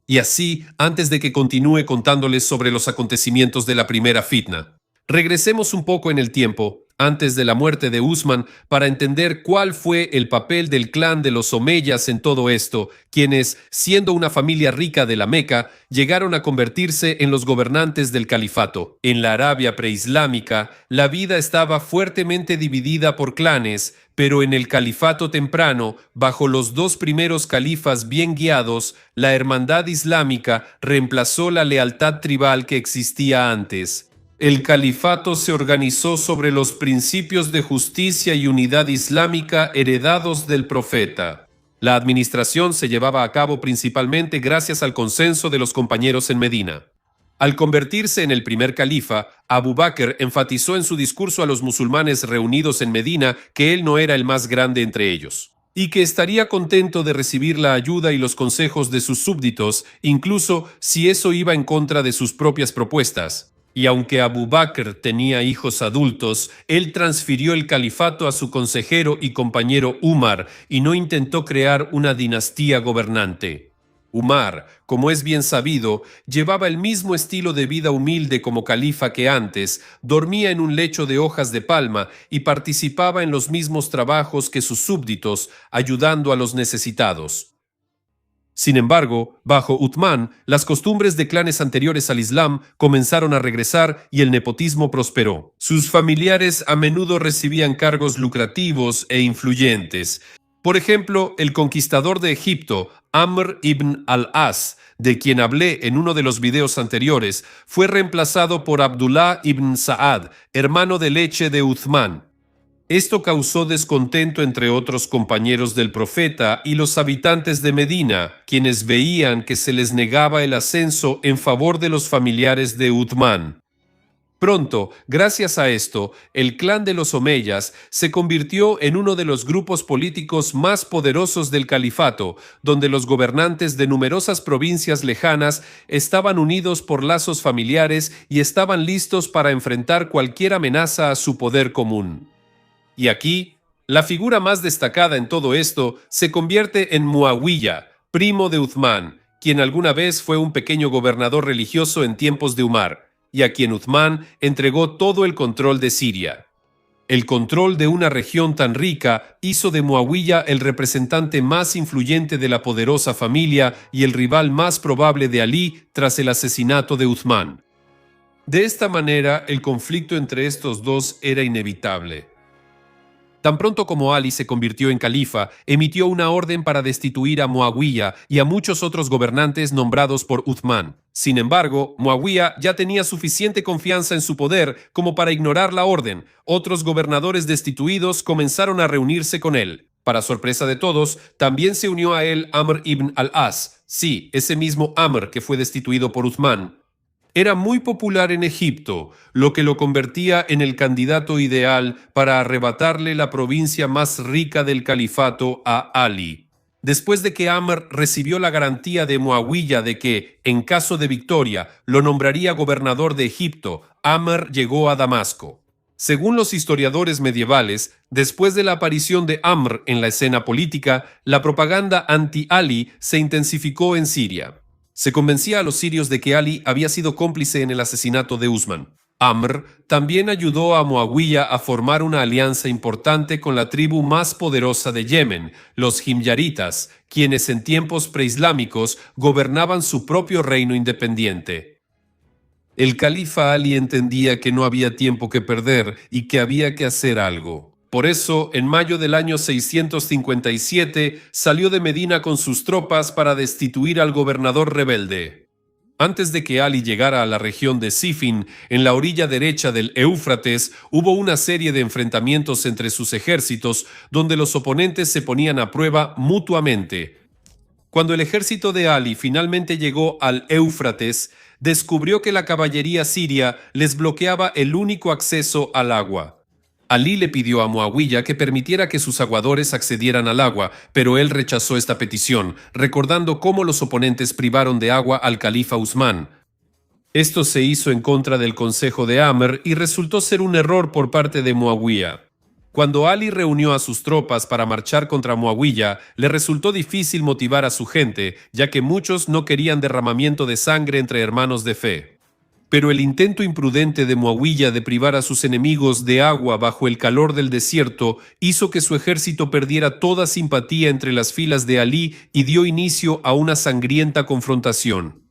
Y así, antes de que continúe contándoles sobre los acontecimientos de la primera fitna, regresemos un poco en el tiempo, antes de la muerte de Usman, para entender cuál fue el papel del clan de los Omeyas en todo esto, quienes, siendo una familia rica de la Meca, llegaron a convertirse en los gobernantes del califato. En la Arabia preislámica, la vida estaba fuertemente dividida por clanes, pero en el califato temprano, bajo los 2 primeros califas bien guiados, la hermandad islámica reemplazó la lealtad tribal que existía antes. El califato se organizó sobre los principios de justicia y unidad islámica heredados del profeta. La administración se llevaba a cabo principalmente gracias al consenso de los compañeros en Medina. Al convertirse en el primer califa, Abu Bakr enfatizó en su discurso a los musulmanes reunidos en Medina que él no era el más grande entre ellos, y que estaría contento de recibir la ayuda y los consejos de sus súbditos, incluso si eso iba en contra de sus propias propuestas. Y aunque Abu Bakr tenía hijos adultos, él transfirió el califato a su consejero y compañero Umar y no intentó crear una dinastía gobernante. Umar, como es bien sabido, llevaba el mismo estilo de vida humilde como califa que antes, dormía en un lecho de hojas de palma y participaba en los mismos trabajos que sus súbditos, ayudando a los necesitados. Sin embargo, bajo Uthman, las costumbres de clanes anteriores al Islam comenzaron a regresar y el nepotismo prosperó. Sus familiares a menudo recibían cargos lucrativos e influyentes. Por ejemplo, el conquistador de Egipto, Amr ibn al-As, de quien hablé en uno de los videos anteriores, fue reemplazado por Abdullah ibn Sa'ad, hermano de leche de Uthman. Esto causó descontento entre otros compañeros del profeta y los habitantes de Medina, quienes veían que se les negaba el ascenso en favor de los familiares de Uthman. Pronto, gracias a esto, el clan de los Omeyas se convirtió en uno de los grupos políticos más poderosos del califato, donde los gobernantes de numerosas provincias lejanas estaban unidos por lazos familiares y estaban listos para enfrentar cualquier amenaza a su poder común. Y aquí, la figura más destacada en todo esto se convierte en Muawiyah, primo de Uthman, quien alguna vez fue un pequeño gobernador religioso en tiempos de Umar, y a quien Uthman entregó todo el control de Siria. El control de una región tan rica hizo de Muawiyah el representante más influyente de la poderosa familia y el rival más probable de Ali tras el asesinato de Uthman. De esta manera, el conflicto entre estos dos era inevitable. Tan pronto como Ali se convirtió en califa, emitió una orden para destituir a Muawiyah y a muchos otros gobernantes nombrados por Uthman. Sin embargo, Muawiyah ya tenía suficiente confianza en su poder como para ignorar la orden. Otros gobernadores destituidos comenzaron a reunirse con él. Para sorpresa de todos, también se unió a él Amr ibn al-As, sí, ese mismo Amr que fue destituido por Uthman. Era muy popular en Egipto, lo que lo convertía en el candidato ideal para arrebatarle la provincia más rica del califato a Ali. Después de que Amr recibió la garantía de Muawiyah de que, en caso de victoria, lo nombraría gobernador de Egipto, Amr llegó a Damasco. Según los historiadores medievales, después de la aparición de Amr en la escena política, la propaganda anti-Ali se intensificó en Siria. Se convencía a los sirios de que Ali había sido cómplice en el asesinato de Usman. Amr también ayudó a Muawiyah a formar una alianza importante con la tribu más poderosa de Yemen, los himyaritas, quienes en tiempos preislámicos gobernaban su propio reino independiente. El califa Ali entendía que no había tiempo que perder y que había que hacer algo. Por eso, en mayo del año 657, salió de Medina con sus tropas para destituir al gobernador rebelde. Antes de que Ali llegara a la región de Sifin, en la orilla derecha del Éufrates, hubo una serie de enfrentamientos entre sus ejércitos, donde los oponentes se ponían a prueba mutuamente. Cuando el ejército de Ali finalmente llegó al Éufrates, descubrió que la caballería siria les bloqueaba el único acceso al agua. Ali le pidió a Muawiyah que permitiera que sus aguadores accedieran al agua, pero él rechazó esta petición, recordando cómo los oponentes privaron de agua al califa Usman. Esto se hizo en contra del consejo de Amr y resultó ser un error por parte de Muawiyah. Cuando Ali reunió a sus tropas para marchar contra Muawiyah, le resultó difícil motivar a su gente, ya que muchos no querían derramamiento de sangre entre hermanos de fe. Pero el intento imprudente de Muawiyah de privar a sus enemigos de agua bajo el calor del desierto hizo que su ejército perdiera toda simpatía entre las filas de Ali y dio inicio a una sangrienta confrontación.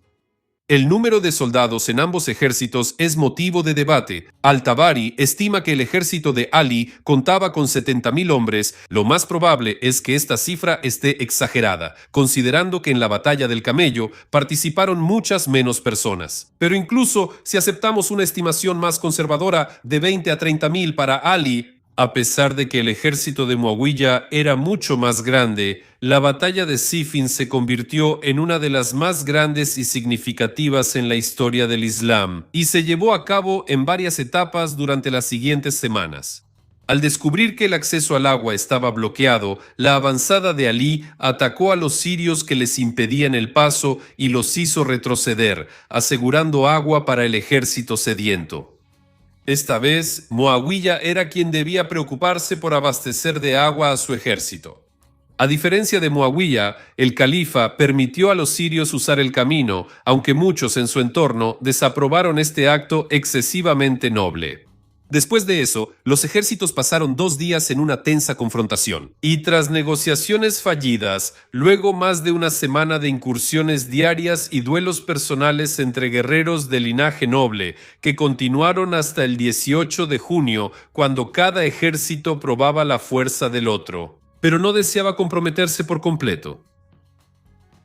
El número de soldados en ambos ejércitos es motivo de debate. Al-Tabari estima que el ejército de Ali contaba con 70.000 hombres. Lo más probable es que esta cifra esté exagerada, considerando que en la batalla del Camello participaron muchas menos personas. Pero incluso si aceptamos una estimación más conservadora de 20 a 30.000 para Ali, a pesar de que el ejército de Muawiyah era mucho más grande, la batalla de Sifin se convirtió en una de las más grandes y significativas en la historia del Islam, y se llevó a cabo en varias etapas durante las siguientes semanas. Al descubrir que el acceso al agua estaba bloqueado, la avanzada de Ali atacó a los sirios que les impedían el paso y los hizo retroceder, asegurando agua para el ejército sediento. Esta vez, Muawiyah era quien debía preocuparse por abastecer de agua a su ejército. A diferencia de Muawiyah, el califa permitió a los sirios usar el camino, aunque muchos en su entorno desaprobaron este acto excesivamente noble. Después de eso, los ejércitos pasaron 2 días en una tensa confrontación. Y tras negociaciones fallidas, luego más de una semana de incursiones diarias y duelos personales entre guerreros de linaje noble, que continuaron hasta el 18 de junio, cuando cada ejército probaba la fuerza del otro, pero no deseaba comprometerse por completo.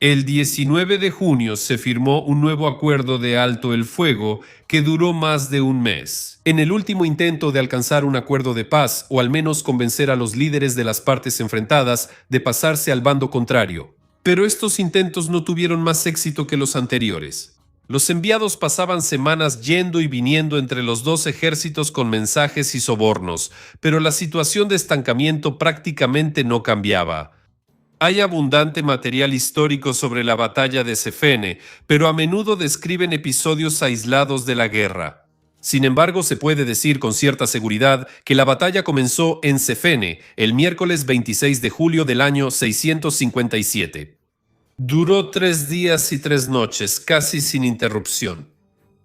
El 19 de junio se firmó un nuevo acuerdo de alto el fuego que duró más de un mes. En el último intento de alcanzar un acuerdo de paz, o al menos convencer a los líderes de las partes enfrentadas de pasarse al bando contrario. Pero estos intentos no tuvieron más éxito que los anteriores. Los enviados pasaban semanas yendo y viniendo entre los dos ejércitos con mensajes y sobornos, pero la situación de estancamiento prácticamente no cambiaba. Hay abundante material histórico sobre la batalla de Cefene, pero a menudo describen episodios aislados de la guerra. Sin embargo, se puede decir con cierta seguridad que la batalla comenzó en Cefene el miércoles 26 de julio del año 657. Duró 3 días y 3 noches, casi sin interrupción.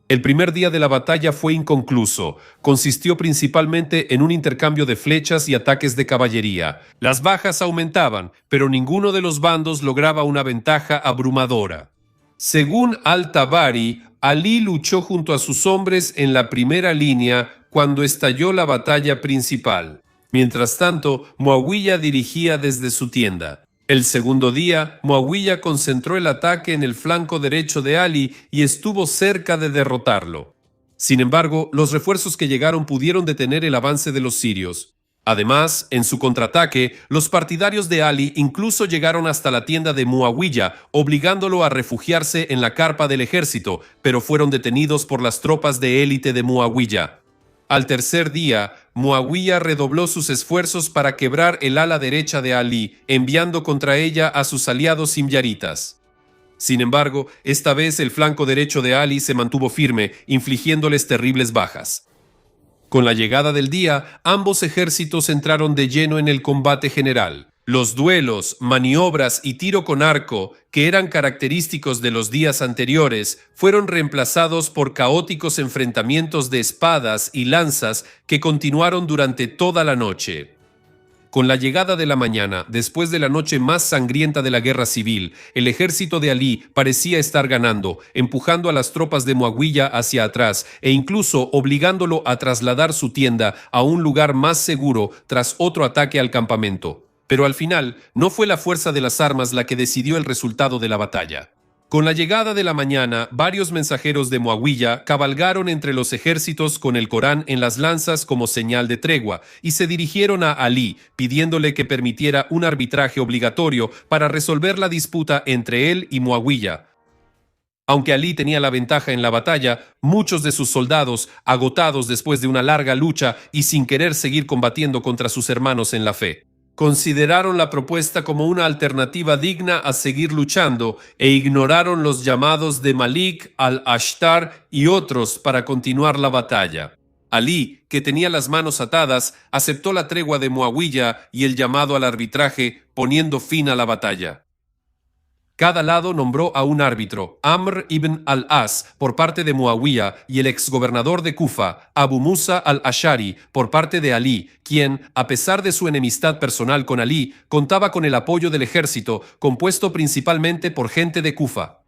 El primer día de la batalla fue inconcluso. Consistió principalmente en un intercambio de flechas y ataques de caballería. Las bajas aumentaban, pero ninguno de los bandos lograba una ventaja abrumadora. Según Al-Tabari, Ali luchó junto a sus hombres en la primera línea cuando estalló la batalla principal. Mientras tanto, Muawiyah dirigía desde su tienda. El segundo día, Muawiyah concentró el ataque en el flanco derecho de Ali y estuvo cerca de derrotarlo. Sin embargo, los refuerzos que llegaron pudieron detener el avance de los sirios. Además, en su contraataque, los partidarios de Ali incluso llegaron hasta la tienda de Muawiyah, obligándolo a refugiarse en la carpa del ejército, pero fueron detenidos por las tropas de élite de Muawiyah. Al tercer día, Muawiyah redobló sus esfuerzos para quebrar el ala derecha de Ali, enviando contra ella a sus aliados simyaritas. Sin embargo, esta vez el flanco derecho de Ali se mantuvo firme, infligiéndoles terribles bajas. Con la llegada del día, ambos ejércitos entraron de lleno en el combate general. Los duelos, maniobras y tiro con arco, que eran característicos de los días anteriores, fueron reemplazados por caóticos enfrentamientos de espadas y lanzas que continuaron durante toda la noche. Con la llegada de la mañana, después de la noche más sangrienta de la guerra civil, el ejército de Ali parecía estar ganando, empujando a las tropas de Muawiyah hacia atrás e incluso obligándolo a trasladar su tienda a un lugar más seguro tras otro ataque al campamento. Pero al final, no fue la fuerza de las armas la que decidió el resultado de la batalla. Con la llegada de la mañana, varios mensajeros de Muawiyah cabalgaron entre los ejércitos con el Corán en las lanzas como señal de tregua y se dirigieron a Ali, pidiéndole que permitiera un arbitraje obligatorio para resolver la disputa entre él y Muawiyah. Aunque Ali tenía la ventaja en la batalla, muchos de sus soldados, agotados después de una larga lucha y sin querer seguir combatiendo contra sus hermanos en la fe, consideraron la propuesta como una alternativa digna a seguir luchando e ignoraron los llamados de Malik al-Ashtar y otros para continuar la batalla. Ali, que tenía las manos atadas, aceptó la tregua de Muawiyah y el llamado al arbitraje, poniendo fin a la batalla. Cada lado nombró a un árbitro, Amr ibn al-As, por parte de Muawiyah, y el exgobernador de Kufa, Abu Musa al-Ashari, por parte de Ali, quien, a pesar de su enemistad personal con Ali, contaba con el apoyo del ejército, compuesto principalmente por gente de Kufa.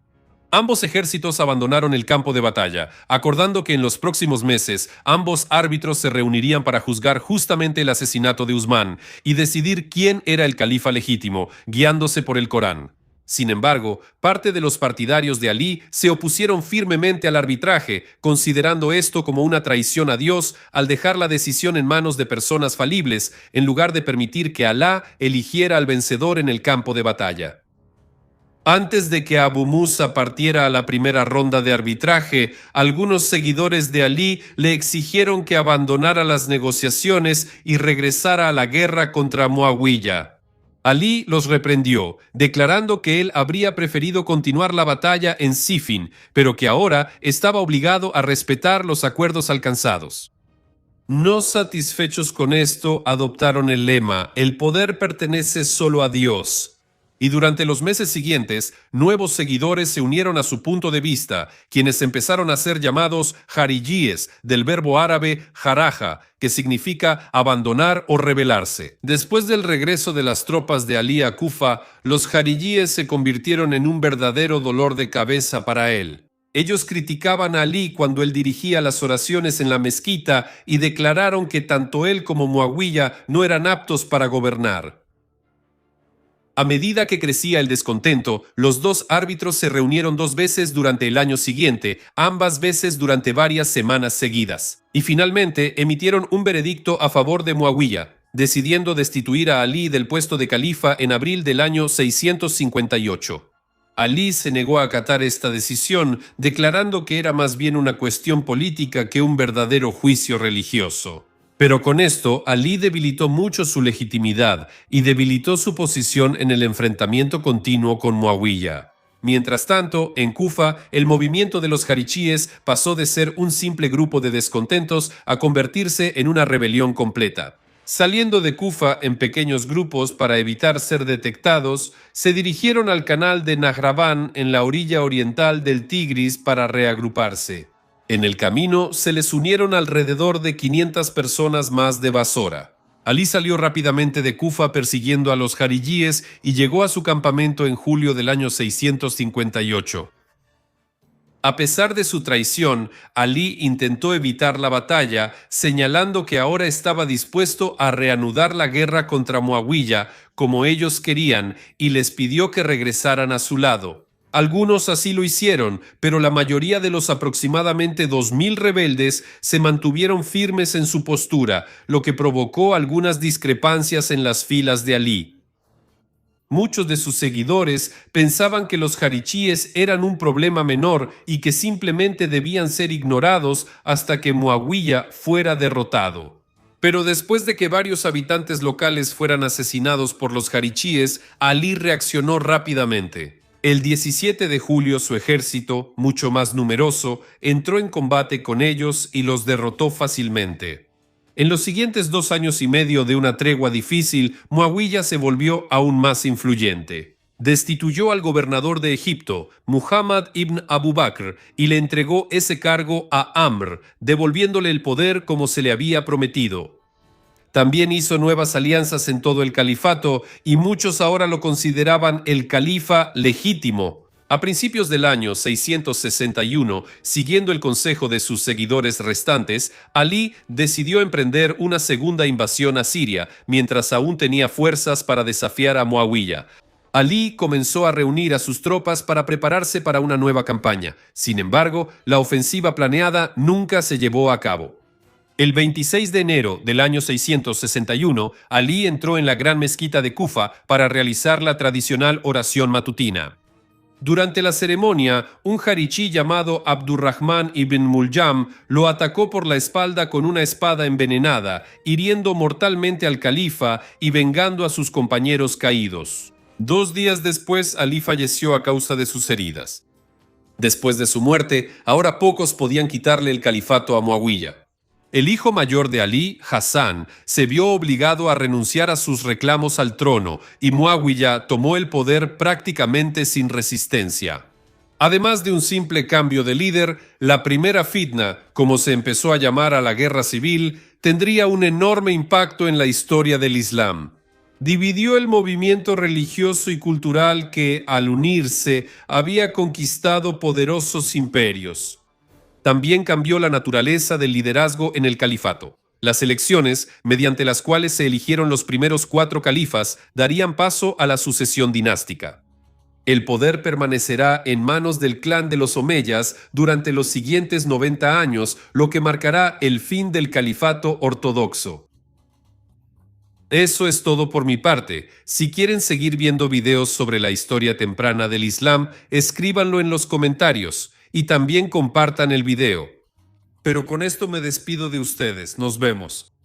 Ambos ejércitos abandonaron el campo de batalla, acordando que en los próximos meses ambos árbitros se reunirían para juzgar justamente el asesinato de Usman y decidir quién era el califa legítimo, guiándose por el Corán. Sin embargo, parte de los partidarios de Ali se opusieron firmemente al arbitraje, considerando esto como una traición a Dios al dejar la decisión en manos de personas falibles, en lugar de permitir que Alá eligiera al vencedor en el campo de batalla. Antes de que Abu Musa partiera a la primera ronda de arbitraje, algunos seguidores de Ali le exigieron que abandonara las negociaciones y regresara a la guerra contra Muawiyah. Ali los reprendió, declarando que él habría preferido continuar la batalla en Sifin, pero que ahora estaba obligado a respetar los acuerdos alcanzados. No satisfechos con esto, adoptaron el lema: el poder pertenece solo a Dios. Y durante los meses siguientes, nuevos seguidores se unieron a su punto de vista, quienes empezaron a ser llamados jarijíes, del verbo árabe jaraja, que significa abandonar o rebelarse. Después del regreso de las tropas de Ali a Kufa, los jarijíes se convirtieron en un verdadero dolor de cabeza para él. Ellos criticaban a Ali cuando él dirigía las oraciones en la mezquita y declararon que tanto él como Muawiyah no eran aptos para gobernar. A medida que crecía el descontento, los dos árbitros se reunieron 2 veces durante el año siguiente, ambas veces durante varias semanas seguidas, y finalmente emitieron un veredicto a favor de Muawiyah, decidiendo destituir a Ali del puesto de califa en abril del año 658. Ali se negó a acatar esta decisión, declarando que era más bien una cuestión política que un verdadero juicio religioso. Pero con esto, Ali debilitó mucho su legitimidad y debilitó su posición en el enfrentamiento continuo con Muawiyah. Mientras tanto, en Kufa, el movimiento de los jarichíes pasó de ser un simple grupo de descontentos a convertirse en una rebelión completa. Saliendo de Kufa en pequeños grupos para evitar ser detectados, se dirigieron al canal de Nahravan en la orilla oriental del Tigris para reagruparse. En el camino se les unieron alrededor de 500 personas más de Basora. Ali salió rápidamente de Kufa persiguiendo a los jarijíes y llegó a su campamento en julio del año 658. A pesar de su traición, Alí intentó evitar la batalla, señalando que ahora estaba dispuesto a reanudar la guerra contra Muawiyah como ellos querían y les pidió que regresaran a su lado. Algunos así lo hicieron, pero la mayoría de los aproximadamente 2000 rebeldes se mantuvieron firmes en su postura, lo que provocó algunas discrepancias en las filas de Alí. Muchos de sus seguidores pensaban que los jarichíes eran un problema menor y que simplemente debían ser ignorados hasta que Muawiyah fuera derrotado. Pero después de que varios habitantes locales fueran asesinados por los jarichíes, Alí reaccionó rápidamente. El 17 de julio su ejército, mucho más numeroso, entró en combate con ellos y los derrotó fácilmente. En los siguientes 2 años y medio de una tregua difícil, Muawiyah se volvió aún más influyente. Destituyó al gobernador de Egipto, Muhammad ibn Abu Bakr, y le entregó ese cargo a Amr, devolviéndole el poder como se le había prometido. También hizo nuevas alianzas en todo el califato y muchos ahora lo consideraban el califa legítimo. A principios del año 661, siguiendo el consejo de sus seguidores restantes, Alí decidió emprender una segunda invasión a Siria, mientras aún tenía fuerzas para desafiar a Muawiyah. Alí comenzó a reunir a sus tropas para prepararse para una nueva campaña. Sin embargo, la ofensiva planeada nunca se llevó a cabo. El 26 de enero del año 661, Alí entró en la gran mezquita de Kufa para realizar la tradicional oración matutina. Durante la ceremonia, un jarichí llamado Abdurrahman ibn Muljam lo atacó por la espalda con una espada envenenada, hiriendo mortalmente al califa y vengando a sus compañeros caídos. 2 días después, Alí falleció a causa de sus heridas. Después de su muerte, ahora pocos podían quitarle el califato a Muawiyah. El hijo mayor de Alí, Hassan, se vio obligado a renunciar a sus reclamos al trono y Muawiyah tomó el poder prácticamente sin resistencia. Además de un simple cambio de líder, la primera fitna, como se empezó a llamar a la guerra civil, tendría un enorme impacto en la historia del Islam. Dividió el movimiento religioso y cultural que, al unirse, había conquistado poderosos imperios. También cambió la naturaleza del liderazgo en el califato. Las elecciones, mediante las cuales se eligieron los primeros 4 califas, darían paso a la sucesión dinástica. El poder permanecerá en manos del clan de los omeyas durante los siguientes 90 años, lo que marcará el fin del califato ortodoxo. Eso es todo por mi parte. Si quieren seguir viendo videos sobre la historia temprana del Islam, escríbanlo en los comentarios. Y también compartan el video. Pero con esto me despido de ustedes. Nos vemos.